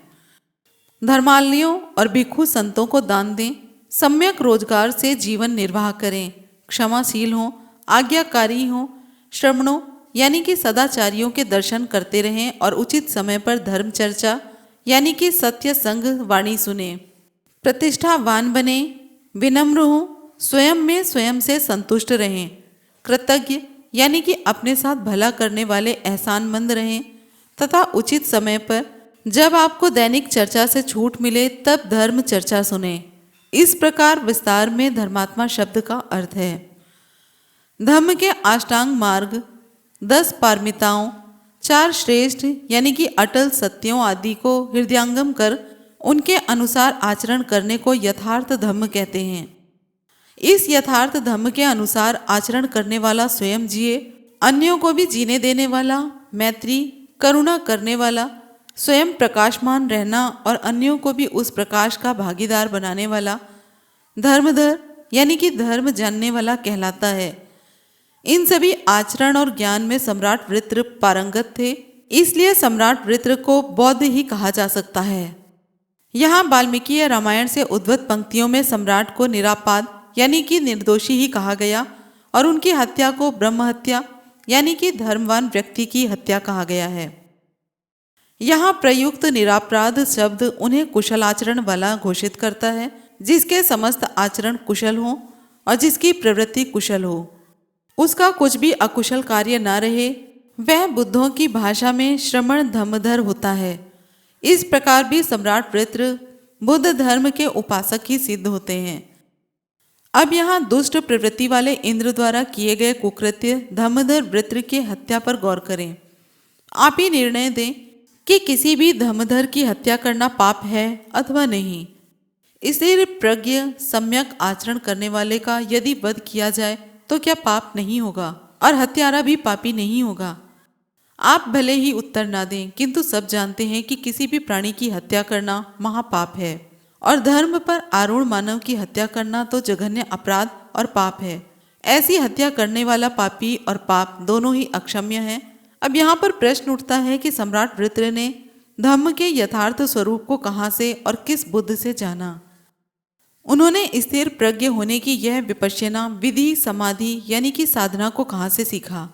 धर्मालयों और भिक्षु संतों को दान दें। सम्यक रोजगार से जीवन निर्वाह करें। क्षमाशील हों, आज्ञाकारी हों, श्रमणों यानी कि सदाचारियों के दर्शन करते रहें और उचित समय पर धर्म चर्चा यानी कि सत्य संग वाणी सुने। प्रतिष्ठावान बने, विनम्र हों, स्वयं में स्वयं से संतुष्ट रहें। कृतज्ञ यानी कि अपने साथ भला करने वाले एहसानमंद रहें तथा उचित समय पर जब आपको दैनिक चर्चा से छूट मिले तब धर्म चर्चा सुने। इस प्रकार विस्तार में धर्मात्मा शब्द का अर्थ है। धम्म के अष्टांग मार्ग, 10 पारमिताओं, 4 श्रेष्ठ यानी कि अटल सत्यों आदि को हृदयंगम कर उनके अनुसार आचरण करने को यथार्थ धम्म कहते हैं। इस यथार्थ धम्म के अनुसार आचरण करने वाला स्वयं जिए, अन्यों को भी जीने देने वाला, मैत्री, करुणा करने वाला, स्वयं प्रकाशमान रहना और अन्यों को भी उस प्रकाश का भागीदार बनाने वाला धर्मधर यानी कि धर्म जानने वाला कहलाता है। इन सभी आचरण और ज्ञान में सम्राट वृत्र पारंगत थे, इसलिए सम्राट वृत्र को बौद्ध ही कहा जा सकता है। यहाँ वाल्मीकि रामायण से उद्धृत पंक्तियों में सम्राट को निरापाद यानी कि निर्दोषी ही कहा गया और उनकी हत्या को ब्रह्म हत्या यानी कि धर्मवान व्यक्ति की हत्या कहा गया है। यहाँ प्रयुक्त निरापराध शब्द उन्हें कुशल आचरण वाला घोषित करता है, जिसके समस्त आचरण कुशल हो और जिसकी प्रवृत्ति कुशल हो, उसका कुछ भी अकुशल कार्य न रहे, वह बुद्धों की भाषा में श्रमण धम्मधर होता है। इस प्रकार भी सम्राट वृत्र बुद्ध धर्म के उपासक ही सिद्ध होते हैं। अब यहाँ दुष्ट प्रवृत्ति वाले इंद्र द्वारा किए गए कुकृत्य धम्मधर वृत्र की हत्या पर गौर करें। आप ही निर्णय दें कि किसी भी धम्मधर की हत्या करना पाप है अथवा नहीं। स्थिर प्रज्ञ सम्यक आचरण करने वाले का यदि वध किया जाए तो क्या पाप नहीं होगा और हत्यारा भी पापी नहीं होगा? आप भले ही उत्तर ना दें, किंतु सब जानते हैं कि किसी भी प्राणी की हत्या करना महापाप है और धर्म पर आरूढ़ मानव की हत्या करना तो जघन्य अपराध और पाप है। ऐसी हत्या करने वाला पापी और पाप दोनों ही अक्षम्य हैं। अब यहाँ पर प्रश्न उठता है कि सम्राट वृत्र ने धम्म के यथार्थ स्वरूप को कहाँ से और किस बुद्ध से जाना? उन्होंने स्थिर प्रज्ञ होने की यह विपश्यना विधि समाधि यानी कि साधना को कहाँ से सीखा?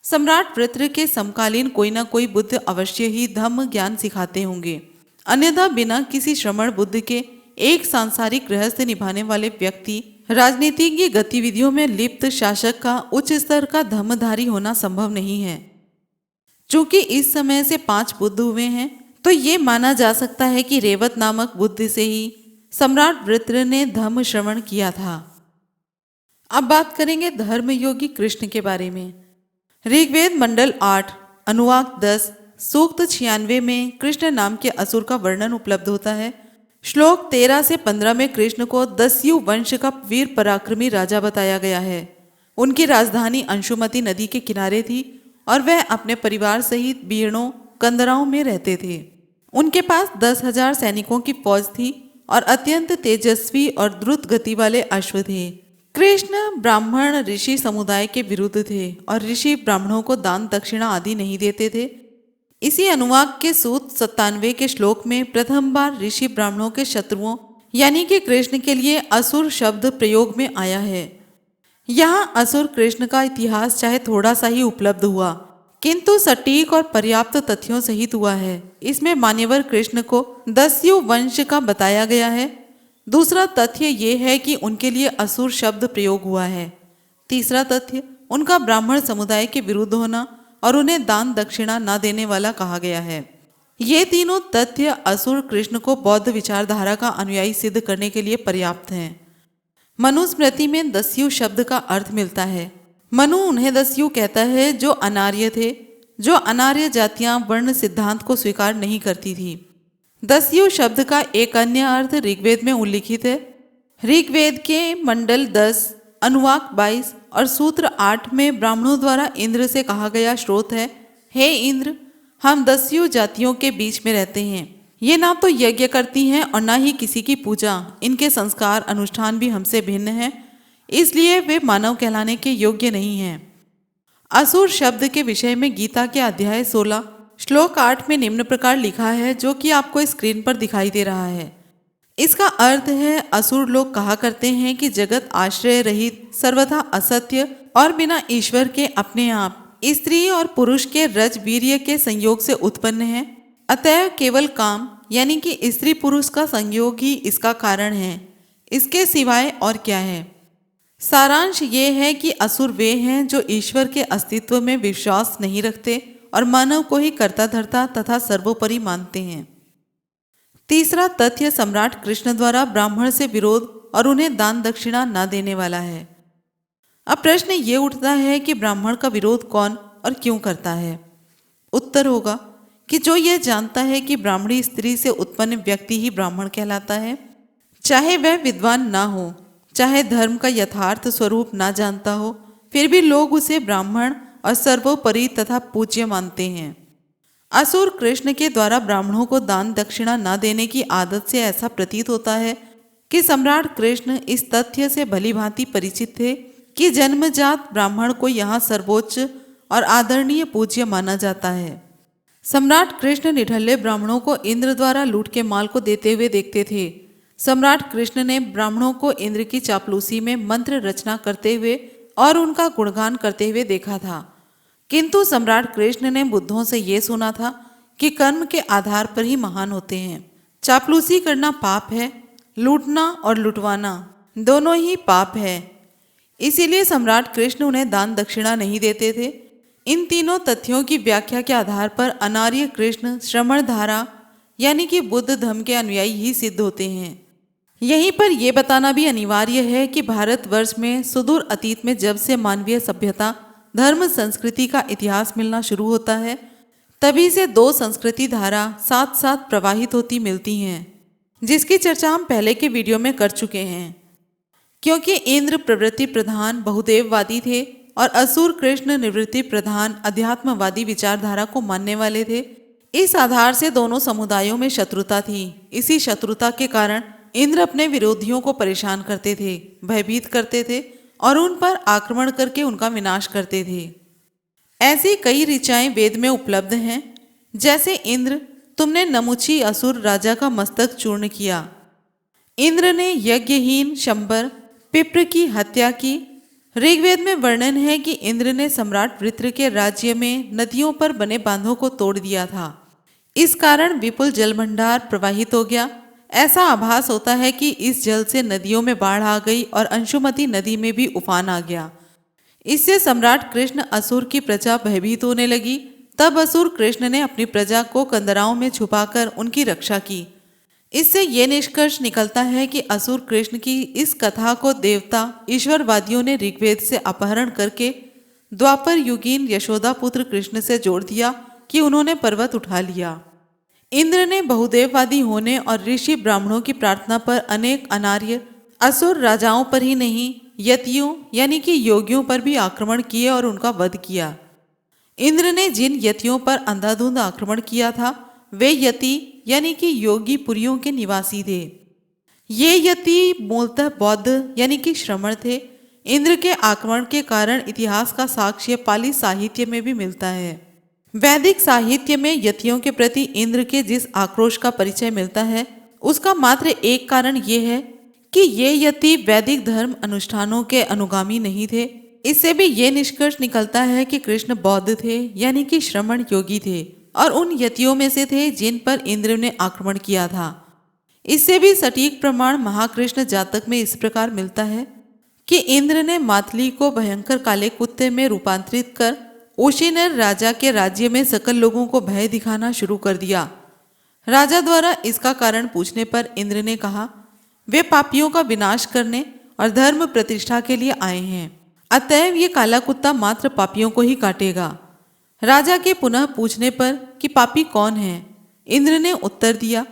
सम्राट वृत्र के समकालीन कोई ना कोई बुद्ध अवश्य ही धम्म ज्ञान सिखाते होंगे, अन्यथा बिना किसी श्रमण बुद्ध के एक सांसारिक गृहस्थ निभाने वाले व्यक्ति राजनीतिक गतिविधियों में लिप्त शासक का उच्च स्तर का धम्मधारी होना संभव नहीं है। चूंकि इस समय से 5 बुद्ध हुए हैं तो ये माना जा सकता है कि रेवत नामक बुद्ध से ही सम्राट वृत्र ने धम्म श्रवण किया था। अब बात करेंगे धर्मयोगी कृष्ण के बारे में। ऋग्वेद मंडल 8 अनुवाक 10 सूक्त 96 में कृष्ण नाम के असुर का वर्णन उपलब्ध होता है। श्लोक 13 से 15 में कृष्ण को दस्यु वंश का वीर पराक्रमी राजा बताया गया है। उनकी राजधानी अंशुमती नदी के किनारे थी और वह अपने परिवार सहित बीड़ों कंदराओं में रहते थे। उनके पास 10,000 सैनिकों की फौज थी और अत्यंत तेजस्वी और द्रुत गति वाले अश्व थे। कृष्ण ब्राह्मण ऋषि समुदाय के विरुद्ध थे और ऋषि ब्राह्मणों को दान दक्षिणा आदि नहीं देते थे। इसी अनुवाक के सूत 97 के श्लोक में प्रथम बार ऋषि ब्राह्मणों के शत्रुओं यानी कि कृष्ण के लिए असुर शब्द प्रयोग में आया है। यहाँ असुर कृष्ण का इतिहास चाहे थोड़ा सा ही उपलब्ध हुआ, किंतु सटीक और पर्याप्त तथ्यों सहित हुआ है। इसमें मान्यवर कृष्ण को दस्यु वंश का बताया गया है। दूसरा तथ्य ये है कि उनके लिए असुर शब्द प्रयोग हुआ है। तीसरा तथ्य उनका ब्राह्मण समुदाय के विरुद्ध होना और उन्हें दान दक्षिणा न देने वाला कहा गया है। ये तीनों तथ्य असुर कृष्ण को बौद्ध विचारधारा का अनुयायी सिद्ध करने के लिए पर्याप्त हैं। मनुस्मृति में दस्यु शब्द का अर्थ मिलता है। मनु उन्हें दस्यु कहता है जो अनार्य थे, जो अनार्य जातियां वर्ण सिद्धांत को स्वीकार नहीं करती थी। दस्यु शब्द का एक अन्य अर्थ ऋग्वेद में उल्लिखित है। ऋग्वेद के मंडल 10, अनुवाक 22 और सूत्र 8 में ब्राह्मणों द्वारा इंद्र से कहा गया श्रोत है, हे इंद्र, हम दस्यु जातियों के बीच में रहते हैं। ये ना तो यज्ञ करती हैं और ना ही किसी की पूजा। इनके संस्कार अनुष्ठान भी हमसे भिन्न हैं, इसलिए वे मानव कहलाने के योग्य नहीं हैं। असुर शब्द के विषय में गीता के अध्याय 16 श्लोक 8 में निम्न प्रकार लिखा है, जो कि आपको स्क्रीन पर दिखाई दे रहा है। इसका अर्थ है, असुर लोग कहा करते हैं कि जगत आश्रय रहित, सर्वथा असत्य और बिना ईश्वर के अपने आप स्त्री और पुरुष के रज वीर्य के संयोग से उत्पन्न है। अतएव केवल काम यानी कि स्त्री पुरुष का संयोग ही इसका कारण है, इसके सिवाय और क्या है। सारांश ये है कि असुर वे हैं जो ईश्वर के अस्तित्व में विश्वास नहीं रखते और मानव को ही कर्ता धर्ता तथा सर्वोपरि मानते हैं। तीसरा तथ्य सम्राट कृष्ण द्वारा ब्राह्मण से विरोध और उन्हें दान दक्षिणा न देने वाला है। अब प्रश्न ये उठता है कि ब्राह्मण का विरोध कौन और क्यों करता है। उत्तर होगा कि जो यह जानता है कि ब्राह्मणी स्त्री से उत्पन्न व्यक्ति ही ब्राह्मण कहलाता है, चाहे वह विद्वान ना हो, चाहे धर्म का यथार्थ स्वरूप ना जानता हो, फिर भी लोग उसे ब्राह्मण और सर्वोपरि तथा पूज्य मानते हैं। असुर कृष्ण के द्वारा ब्राह्मणों को दान दक्षिणा न देने की आदत से ऐसा प्रतीत होता है कि सम्राट कृष्ण इस तथ्य से भली भांति परिचित थे कि जन्मजात ब्राह्मण को यहाँ सर्वोच्च और आदरणीय पूज्य माना जाता है। सम्राट कृष्ण निठल्ले ब्राह्मणों को इंद्र द्वारा लूट के माल को देते हुए देखते थे। सम्राट कृष्ण ने ब्राह्मणों को इंद्र की चापलूसी में मंत्र रचना करते हुए और उनका गुणगान करते हुए देखा था, किंतु सम्राट कृष्ण ने बुद्धों से ये सुना था कि कर्म के आधार पर ही महान होते हैं। चापलूसी करना पाप है, लूटना और लुटवाना दोनों ही पाप है। इसीलिए सम्राट कृष्ण उन्हें दान दक्षिणा नहीं देते थे। इन तीनों तथ्यों की व्याख्या के आधार पर अनार्य कृष्ण श्रमण धारा यानी कि बुद्ध धर्म के अनुयायी ही सिद्ध होते हैं। यहीं पर यह बताना भी अनिवार्य है कि भारतवर्ष में सुदूर अतीत में जब से मानवीय सभ्यता धर्म संस्कृति का इतिहास मिलना शुरू होता है, तभी से दो संस्कृति धारा साथ साथ प्रवाहित होती मिलती हैं, जिसकी चर्चा हम पहले के वीडियो में कर चुके हैं। क्योंकि इंद्र प्रवृत्ति प्रधान बहुदेववादी थे और असुर कृष्ण निवृत्ति प्रधान अध्यात्मवादी विचारधारा को मानने वाले थे, इस आधार से दोनों समुदायों में शत्रुता थी। इसी शत्रुता के कारण इंद्र अपने विरोधियों को परेशान करते थे, भयभीत करते थे और उन पर आक्रमण करके उनका विनाश करते थे। ऐसी कई ऋचाएं वेद में उपलब्ध हैं, जैसे इंद्र, तुमने नमुची असुर राजा का मस्तक चूर्ण किया। इंद्र ने यज्ञहीन शंबर पिप्र की हत्या की। ऋग्वेद में वर्णन है कि इंद्र ने सम्राट वृत्र के राज्य में नदियों पर बने बांधों को तोड़ दिया था। इस कारण विपुल जल भंडार प्रवाहित हो गया। ऐसा आभास होता है कि इस जल से नदियों में बाढ़ आ गई और अंशुमती नदी में भी उफान आ गया। इससे सम्राट कृष्ण असुर की प्रजा भयभीत होने लगी। तब असुर कृष्ण ने अपनी प्रजा को कंदराओं में छुपाकर उनकी रक्षा की। इससे ये निष्कर्ष निकलता है कि असुर कृष्ण की इस कथा को देवता ईश्वरवादियों ने ऋग्वेद से अपहरण करके द्वापर युगीन यशोदा पुत्र कृष्ण से जोड़ दिया कि उन्होंने पर्वत उठा लिया। इंद्र ने बहुदेववादी होने और ऋषि ब्राह्मणों की प्रार्थना पर अनेक अनार्य असुर राजाओं पर ही नहीं, यतियों यानी कि योगियों पर भी आक्रमण किए और उनका वध किया। इंद्र ने जिन यतियों पर अंधाधुंध आक्रमण किया था, वे यति यानी कि योगी पुरियों के निवासी थे। ये यति मूलतः बौद्ध यानी कि श्रमण थे। इंद्र के आक्रमण के कारण इतिहास का साक्ष्य पाली साहित्य में भी मिलता है। वैदिक साहित्य में यतियों के प्रति इंद्र के जिस आक्रोश का परिचय मिलता है, उसका मात्र एक कारण ये है कि ये यति वैदिक धर्म अनुष्ठानों के अनुगामी नहीं थे। इससे भी ये निष्कर्ष निकलता है कि कृष्ण बौद्ध थे यानी कि श्रमण योगी थे और उन यतियों में से थे जिन पर इंद्र ने आक्रमण किया था। इससे भी सटीक प्रमाण महाकृष्ण जातक में इस प्रकार मिलता है कि इंद्र ने मातली को भयंकर काले कुत्ते में रूपांतरित कर ओशिनर राजा के राज्य में सकल लोगों को भय दिखाना शुरू कर दिया। राजा द्वारा इसका कारण पूछने पर इंद्र ने कहा, वे पापियों का विनाश करने और धर्म प्रतिष्ठा के लिए आए हैं, अतएव ये काला कुत्ता मात्र पापियों को ही काटेगा। राजा के पुनः पूछने पर कि पापी कौन है, इंद्र ने उत्तर दिया,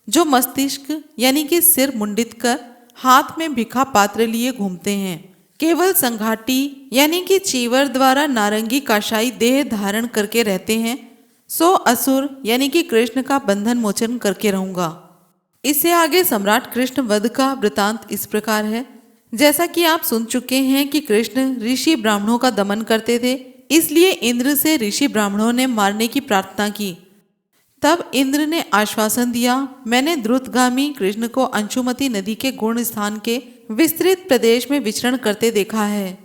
जो मस्तिष्क यानी कि सिर मुंडित कर हाथ में भिखा पात्र लिए घूमते हैं, केवल संघाटी यानी कि चीवर द्वारा नारंगी काशाई देह धारण करके रहते हैं, सो असुर यानी कि कृष्ण का बंधन मोचन करके रहूंगा। इससे आगे सम्राट कृष्ण वध का वृतांत इस प्रकार है। जैसा कि आप सुन चुके हैं कि कृष्ण ऋषि ब्राह्मणों का दमन करते थे, इसलिए इंद्र से ऋषि ब्राह्मणों ने मारने की प्रार्थना की। तब इंद्र ने आश्वासन दिया, मैंने द्रुतगामी कृष्ण को अंशुमती नदी के गुण स्थान के विस्तृत प्रदेश में विचरण करते देखा है।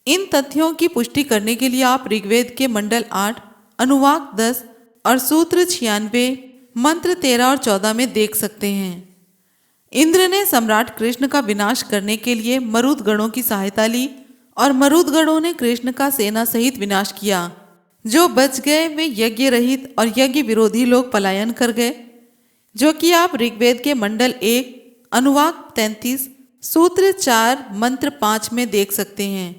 इन तथ्यों की पुष्टि करने के लिए आप ऋग्वेद के मंडल 8, अनुवाक 10 और सूत्र 96, मंत्र 13 और 14 में देख सकते हैं। इंद्र ने सम्राट कृष्ण का विनाश करने के लिए मरुद गणों की सहायता ली और मरुद गणों ने कृष्ण का सेना सहित विनाश किया। जो बच गए वे यज्ञ रहित और यज्ञ विरोधी लोग पलायन कर गए, जो कि आप ऋग्वेद के मंडल 1, अनुवाक 33, सूत्र 4, मंत्र 5 में देख सकते हैं।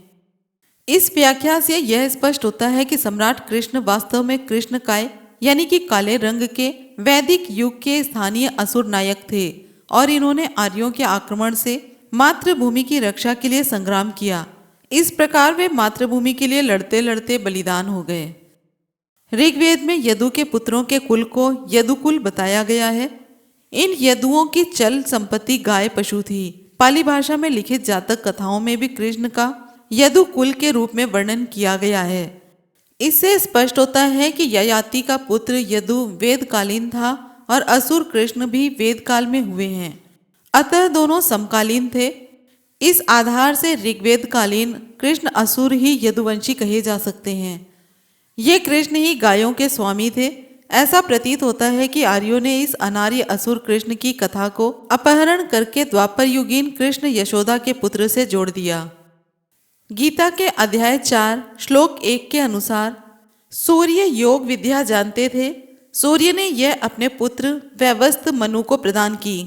इस व्याख्या से यह स्पष्ट होता है कि सम्राट कृष्ण वास्तव में कृष्णकाय यानी कि काले रंग के वैदिक युग के स्थानीय असुर नायक थे और इन्होंने आर्यों के आक्रमण से मातृभूमि की रक्षा के लिए संग्राम किया। इस प्रकार वे मातृभूमि के लिए लड़ते लड़ते बलिदान हो गए। ऋग्वेद में यदु के पुत्रों के कुल को यदुकुल बताया गया है। इन यदुओं की चल संपत्ति गाय पशु थी। पाली भाषा में लिखित जातक कथाओं में भी कृष्ण का यदु कुल के रूप में वर्णन किया गया है। इससे स्पष्ट होता है कि ययाति का पुत्र यदु वेदकालीन था और असुर कृष्ण भी वेदकाल में हुए हैं, अतः दोनों समकालीन थे। इस आधार से ऋग्वेदकालीन कृष्ण असुर ही यदुवंशी कहे जा सकते हैं। ये कृष्ण ही गायों के स्वामी थे। ऐसा प्रतीत होता है कि आर्यों ने इस अनार्य असुर कृष्ण की कथा को अपहरण करके द्वापर युगीन कृष्ण यशोदा के पुत्र से जोड़ दिया। गीता के अध्याय 4 श्लोक 1 के अनुसार सूर्य योग विद्या जानते थे। सूर्य ने यह अपने पुत्र वैवस्त मनु को प्रदान की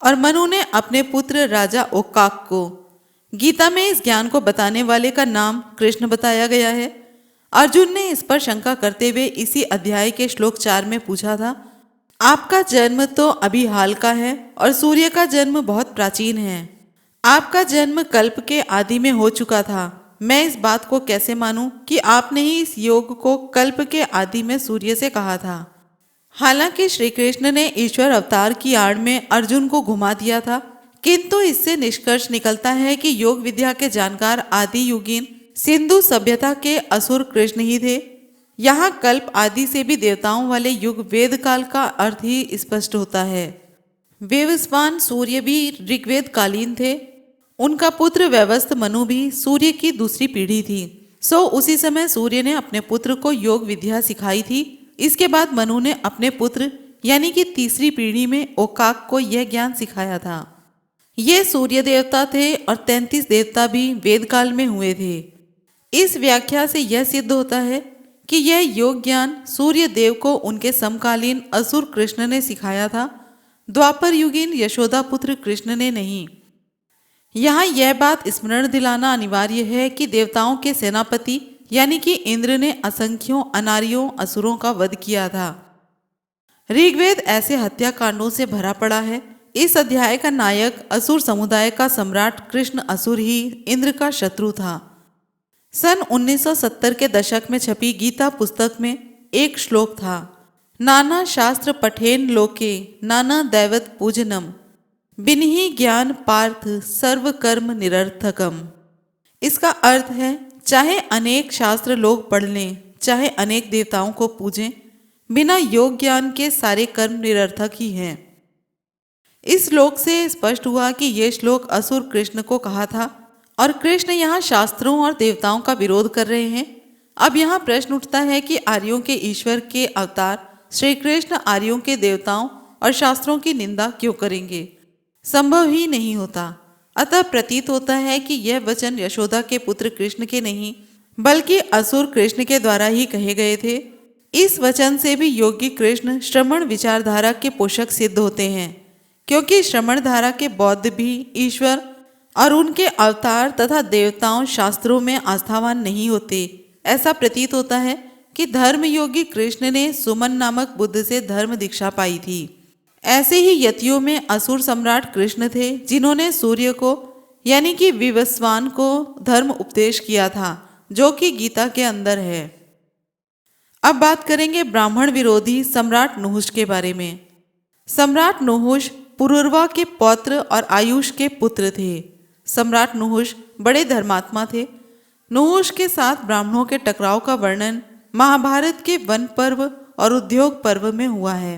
और मनु ने अपने पुत्र राजा ओकाक को। गीता में इस ज्ञान को बताने वाले का नाम कृष्ण बताया गया है। अर्जुन ने इस पर शंका करते हुए इसी अध्याय के श्लोक 4 में पूछा था, आपका जन्म तो अभी हाल का है और सूर्य का जन्म बहुत प्राचीन है। आपका जन्म कल्प के आदि में हो चुका था। मैं इस बात को कैसे मानूं कि आपने ही इस योग को कल्प के आदि में सूर्य से कहा था। हालांकि श्री कृष्ण ने ईश्वर अवतार की आड़ में अर्जुन को घुमा दिया था, किंतु इससे निष्कर्ष निकलता है कि योग विद्या के जानकार आदि युगीन सिंधु सभ्यता के असुर कृष्ण ही थे। यहाँ कल्प आदि से भी देवताओं वाले युग वेद काल का अर्थ ही स्पष्ट होता है। वेवस्वान सूर्य भी ऋग्वेद कालीन थे। उनका पुत्र वैवस्त मनु भी सूर्य की दूसरी पीढ़ी थी। सो उसी समय सूर्य ने अपने पुत्र को योग विद्या सिखाई थी। इसके बाद मनु ने अपने पुत्र यानी कि तीसरी पीढ़ी में ओकाक को यह ज्ञान सिखाया था। ये सूर्य देवता थे और 33 देवता भी वेद काल में हुए थे। इस व्याख्या से यह सिद्ध होता है कि यह योग ज्ञान सूर्य देव को उनके समकालीन असुर कृष्ण ने सिखाया था, द्वापर युगीन यशोदा पुत्र कृष्ण ने नहीं। यहाँ यह बात स्मरण दिलाना अनिवार्य है कि देवताओं के सेनापति यानी कि इंद्र ने असंख्यों अनार्यों असुरों का वध किया था। ऋग्वेद ऐसे हत्याकांडों से भरा पड़ा है। इस अध्याय का नायक असुर समुदाय का सम्राट कृष्ण असुर ही इंद्र का शत्रु था। सन 1970 के दशक में छपी गीता पुस्तक में एक श्लोक था, नाना शास्त्र पठेन लोके नाना दैवत पूजनम बिन्ही ज्ञान पार्थ सर्व कर्म निरर्थकम। इसका अर्थ है, चाहे अनेक शास्त्र लोग पढ़ लें, चाहे अनेक देवताओं को पूजें, बिना योग ज्ञान के सारे कर्म निरर्थक ही हैं। इस श्लोक से स्पष्ट हुआ कि यह श्लोक असुर कृष्ण को कहा था और कृष्ण यहाँ शास्त्रों और देवताओं का विरोध कर रहे हैं। अब यहाँ प्रश्न उठता है कि आर्यों के ईश्वर के अवतार श्री कृष्ण आर्यों के देवताओं और शास्त्रों की निंदा क्यों करेंगे? संभव ही नहीं होता। अतः प्रतीत होता है कि यह वचन यशोदा के पुत्र कृष्ण के नहीं बल्कि असुर कृष्ण के द्वारा ही कहे गए थे। इस वचन से भी योगी कृष्ण श्रमण विचारधारा के पोषक सिद्ध होते हैं, क्योंकि श्रमण धारा के बौद्ध भी ईश्वर और उनके अवतार तथा देवताओं शास्त्रों में आस्थावान नहीं होते। ऐसा प्रतीत होता है कि धर्मयोगी कृष्ण ने सुमन नामक बुद्ध से धर्म दीक्षा पाई थी। ऐसे ही यतियों में असुर सम्राट कृष्ण थे, जिन्होंने सूर्य को यानी कि विवस्वान को धर्म उपदेश किया था, जो कि गीता के अंदर है। अब बात करेंगे ब्राह्मण विरोधी सम्राट नहुष के बारे में। सम्राट नहुष पुरुरवा के पौत्र और आयुष के पुत्र थे। सम्राट नहुष बड़े धर्मात्मा थे। नहुष के साथ ब्राह्मणों के टकराव का वर्णन महाभारत के वन पर्व और उद्योग पर्व में हुआ है।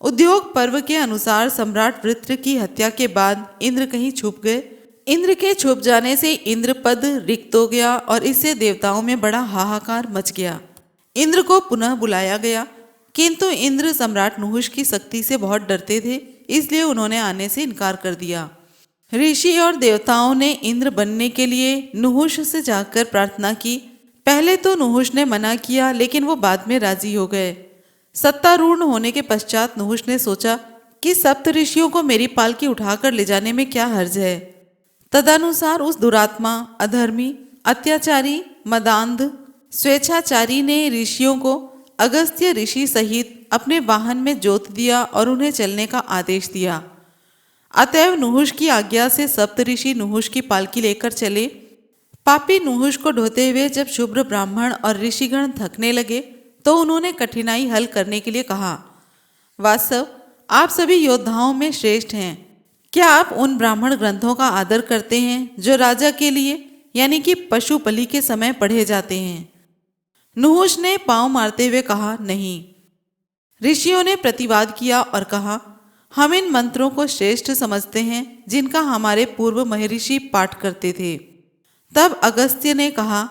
उद्योग पर्व के अनुसार सम्राट वृत्र की हत्या के बाद इंद्र कहीं छुप गए। इंद्र के छुप जाने से इंद्र पद रिक्त हो गया और इससे देवताओं में बड़ा हाहाकार मच गया। इंद्र को पुनः बुलाया गया, किंतु इंद्र सम्राट नहुष की शक्ति से बहुत डरते थे, इसलिए उन्होंने आने से इनकार कर दिया। ऋषि और देवताओं ने इंद्र बनने के लिए नहुष से जाकर प्रार्थना की। पहले तो नहुष ने मना किया, लेकिन वो बाद में राजी हो गए। सत्तारूढ़ होने के पश्चात नहुष ने सोचा कि सप्त ऋषियों को मेरी पालकी उठाकर ले जाने में क्या हर्ज है। तदनुसार उस दुरात्मा, अधर्मी, अत्याचारी, मदांध, स्वेच्छाचारी ने ऋषियों को अगस्त्य ऋषि सहित अपने वाहन में जोत दिया और उन्हें चलने का आदेश दिया। अतएव नहुष की आज्ञा से सप्त ऋषि नहुष की पालकी लेकर चले। पापी नहुष को ढोते हुए जब शुभ्र ब्राह्मण और ऋषिगण थकने लगे तो उन्होंने कठिनाई हल करने के लिए कहा, वास्तव आप सभी योद्धाओं में श्रेष्ठ हैं। क्या आप उन ब्राह्मण ग्रंथों का आदर करते हैं जो राजा के लिए यानी कि पशु बलि के समय पढ़े जाते हैं? नहुष ने पांव मारते हुए कहा, नहीं। ऋषियों ने प्रतिवाद किया और कहा, हम इन मंत्रों को श्रेष्ठ समझते हैं जिनका हमारे पूर्व महर्षि पाठ करते थे। तब अगस्त्य ने कहा,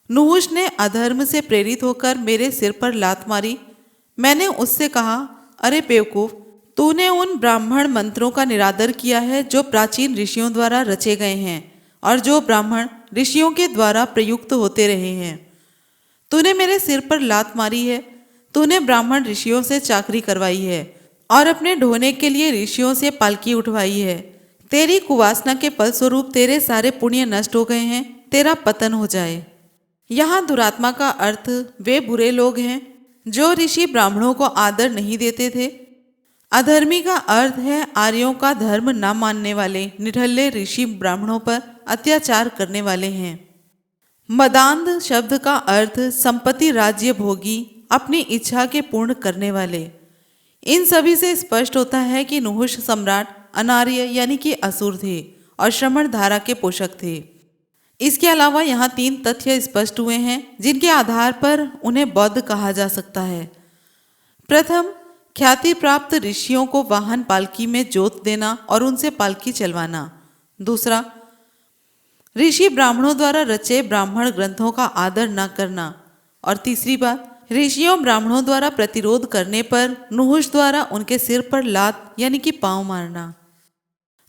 नहुष ने अधर्म से प्रेरित होकर मेरे सिर पर लात मारी। मैंने उससे कहा, अरे बेवकूफ, तूने उन ब्राह्मण मंत्रों का निरादर किया है जो प्राचीन ऋषियों द्वारा रचे गए हैं और जो ब्राह्मण ऋषियों के द्वारा प्रयुक्त होते रहे हैं। तूने मेरे सिर पर लात मारी है। तूने ब्राह्मण ऋषियों से चाकरी करवाई है और अपने ढोने के लिए ऋषियों से पालकी उठवाई है। तेरी कुवासना के फलस्वरूप तेरे सारे पुण्य नष्ट हो गए हैं, तेरा पतन हो जाए। यहाँ दुरात्मा का अर्थ वे बुरे लोग हैं जो ऋषि ब्राह्मणों को आदर नहीं देते थे। अधर्मी का अर्थ है आर्यों का धर्म न मानने वाले निठल्ले ऋषि ब्राह्मणों पर अत्याचार करने वाले हैं। मदांध शब्द का अर्थ संपत्ति, राज्य भोगी, अपनी इच्छा के पूर्ण करने वाले। इन सभी से स्पष्ट होता है कि नहुष सम्राट अनार्य यानी कि असुर थे और श्रमण धारा के पोषक थे। इसके अलावा यहाँ 3 तथ्य स्पष्ट हुए हैं जिनके आधार पर उन्हें बौद्ध कहा जा सकता है। प्रथम, ख्याति प्राप्त ऋषियों को वाहन पालकी में जोत देना और उनसे पालकी चलवाना। दूसरा, ऋषि ब्राह्मणों द्वारा रचे ब्राह्मण ग्रंथों का आदर न करना। और तीसरी बात, ऋषियों ब्राह्मणों द्वारा प्रतिरोध करने पर नहुष द्वारा उनके सिर पर लात यानी कि पांव मारना।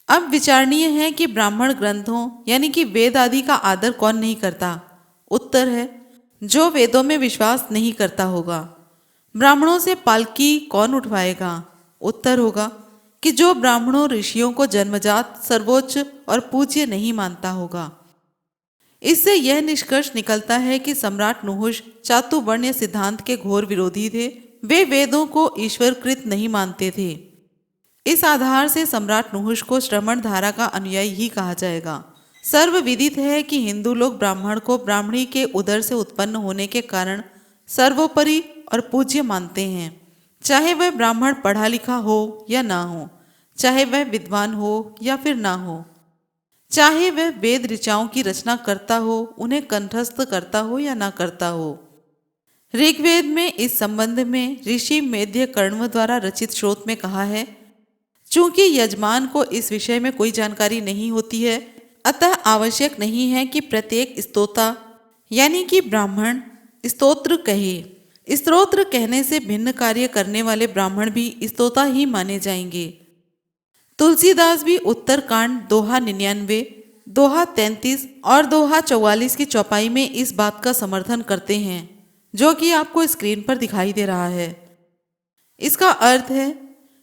अब विचारणीय है कि ब्राह्मण ग्रंथों यानी कि वेद आदि का आदर कौन नहीं करता? उत्तर है, जो वेदों में विश्वास नहीं करता होगा। ब्राह्मणों से पालकी कौन उठवाएगा? उत्तर होगा कि जो ब्राह्मणों ऋषियों को जन्मजात सर्वोच्च और पूज्य नहीं मानता होगा। इससे यह निष्कर्ष निकलता है कि सम्राट नहुष चातुर्वर्ण्य सिद्धांत के घोर विरोधी थे। वे वेदों को ईश्वरकृत नहीं मानते थे। इस आधार से सम्राट नहुष को श्रमण धारा का अनुयायी ही कहा जाएगा। सर्वविदित है कि हिंदू लोग ब्राह्मण को ब्राह्मणी के उदर से उत्पन्न होने के कारण सर्वोपरि और पूज्य मानते हैं, चाहे वह ब्राह्मण पढ़ा लिखा हो या ना हो, चाहे वह विद्वान हो या फिर ना हो, चाहे वह वेद ऋचाओं की रचना करता हो, उन्हें कंठस्थ करता हो या ना करता हो। ऋग्वेद में इस संबंध में ऋषि मेध्य कर्णव द्वारा रचित श्रोत में कहा है, चूंकि यजमान को इस विषय में कोई जानकारी नहीं होती है, अतः आवश्यक नहीं है कि प्रत्येक स्तोता यानी कि ब्राह्मण स्तोत्र कहे। स्तोत्र कहने से भिन्न कार्य करने वाले ब्राह्मण भी स्तोता ही माने जाएंगे। तुलसीदास भी उत्तरकांड दोहा 99, दोहा 33 और दोहा 44 की चौपाई में इस बात का समर्थन करते हैं, जो कि आपको स्क्रीन पर दिखाई दे रहा है। इसका अर्थ है,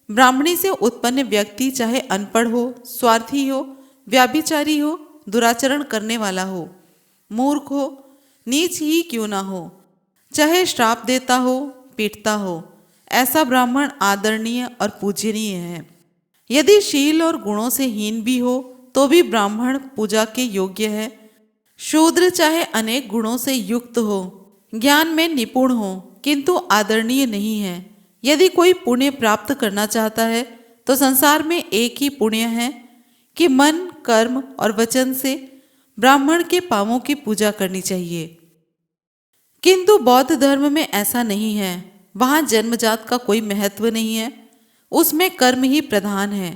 ब्राह्मणी से उत्पन्न व्यक्ति चाहे अनपढ़ हो, स्वार्थी हो, व्याभिचारी हो, दुराचरण करने वाला हो, मूर्ख हो, नीच ही क्यों ना हो, चाहे श्राप देता हो, पीटता हो, ऐसा ब्राह्मण आदरणीय और पूजनीय है। यदि शील और गुणों से हीन भी हो तो भी ब्राह्मण पूजा के योग्य है। शूद्र चाहे अनेक गुणों से युक्त हो, ज्ञान में निपुण हो, किंतु आदरणीय नहीं है। यदि कोई पुण्य प्राप्त करना चाहता है तो संसार में एक ही पुण्य है कि मन, कर्म और वचन से ब्राह्मण के पांवों की पूजा करनी चाहिए। किंतु बौद्ध धर्म में ऐसा नहीं है। वहाँ जन्मजात का कोई महत्व नहीं है, उसमें कर्म ही प्रधान है।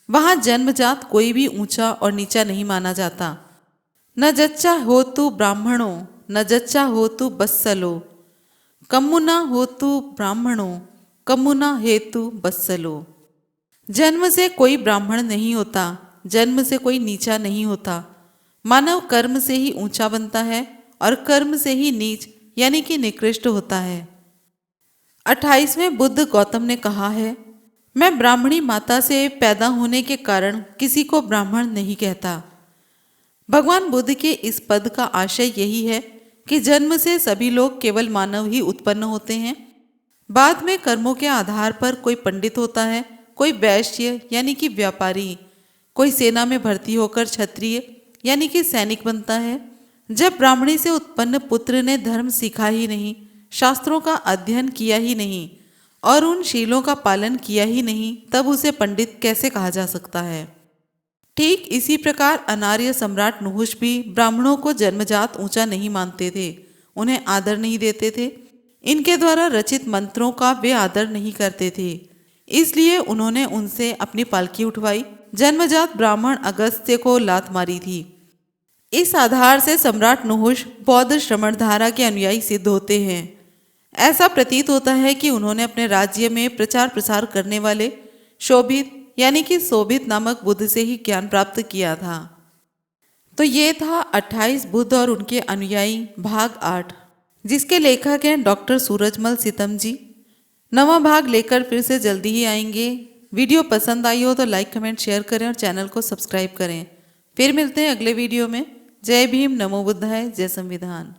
वहाँ जन्मजात कोई भी ऊंचा और नीचा नहीं माना जाता। न जच्चा होतु ब्राह्मणों, न जच्चा होतु बत्सलो, कमुना होतु ब्राह्मणों, कमुना हेतु बत्सलो। जन्म से कोई ब्राह्मण नहीं होता, जन्म से कोई नीचा नहीं होता। मानव कर्म से ही ऊंचा बनता है और कर्म से ही नीच यानी कि निकृष्ट होता है। 28वें बुद्ध गौतम ने कहा है, मैं ब्राह्मणी माता से पैदा होने के कारण किसी को ब्राह्मण नहीं कहता। भगवान बुद्ध के इस पद का आशय यही है कि जन्म से सभी लोग केवल मानव ही उत्पन्न होते हैं। बाद में कर्मों के आधार पर कोई पंडित होता है, कोई वैश्य यानी कि व्यापारी, कोई सेना में भर्ती होकर क्षत्रिय यानी कि सैनिक बनता है। जब ब्राह्मणी से उत्पन्न पुत्र ने धर्म सीखा ही नहीं, शास्त्रों का अध्ययन किया ही नहीं और उन शीलों का पालन किया ही नहीं, तब उसे पंडित कैसे कहा जा सकता है। ठीक इसी प्रकार अनार्य सम्राट नहुष भी ब्राह्मणों को जन्मजात ऊंचा नहीं मानते थे, उन्हें आदर नहीं देते थे। इनके द्वारा रचित मंत्रों का वे आदर नहीं करते थे, इसलिए उन्होंने उनसे अपनी पालकी उठवाई। जन्मजात ब्राह्मण अगस्त्य को लात मारी थी। इस आधार से सम्राट नहुष बौद्ध श्रमण धारा के अनुयायी सिद्ध होते हैं। ऐसा प्रतीत होता है कि उन्होंने अपने राज्य में प्रचार प्रसार करने वाले शोभित यानी कि शोभित नामक बुद्ध से ही ज्ञान प्राप्त किया था। तो ये था 28 बुद्ध और उनके अनुयायी भाग 8, जिसके लेखक हैं डॉक्टर सूरजमल सितम जी। 9वां भाग लेकर फिर से जल्दी ही आएंगे। वीडियो पसंद आई हो तो लाइक, कमेंट, शेयर करें और चैनल को सब्सक्राइब करें। फिर मिलते हैं अगले वीडियो में। जय भीम, नमो बुद्धाय, जय संविधान।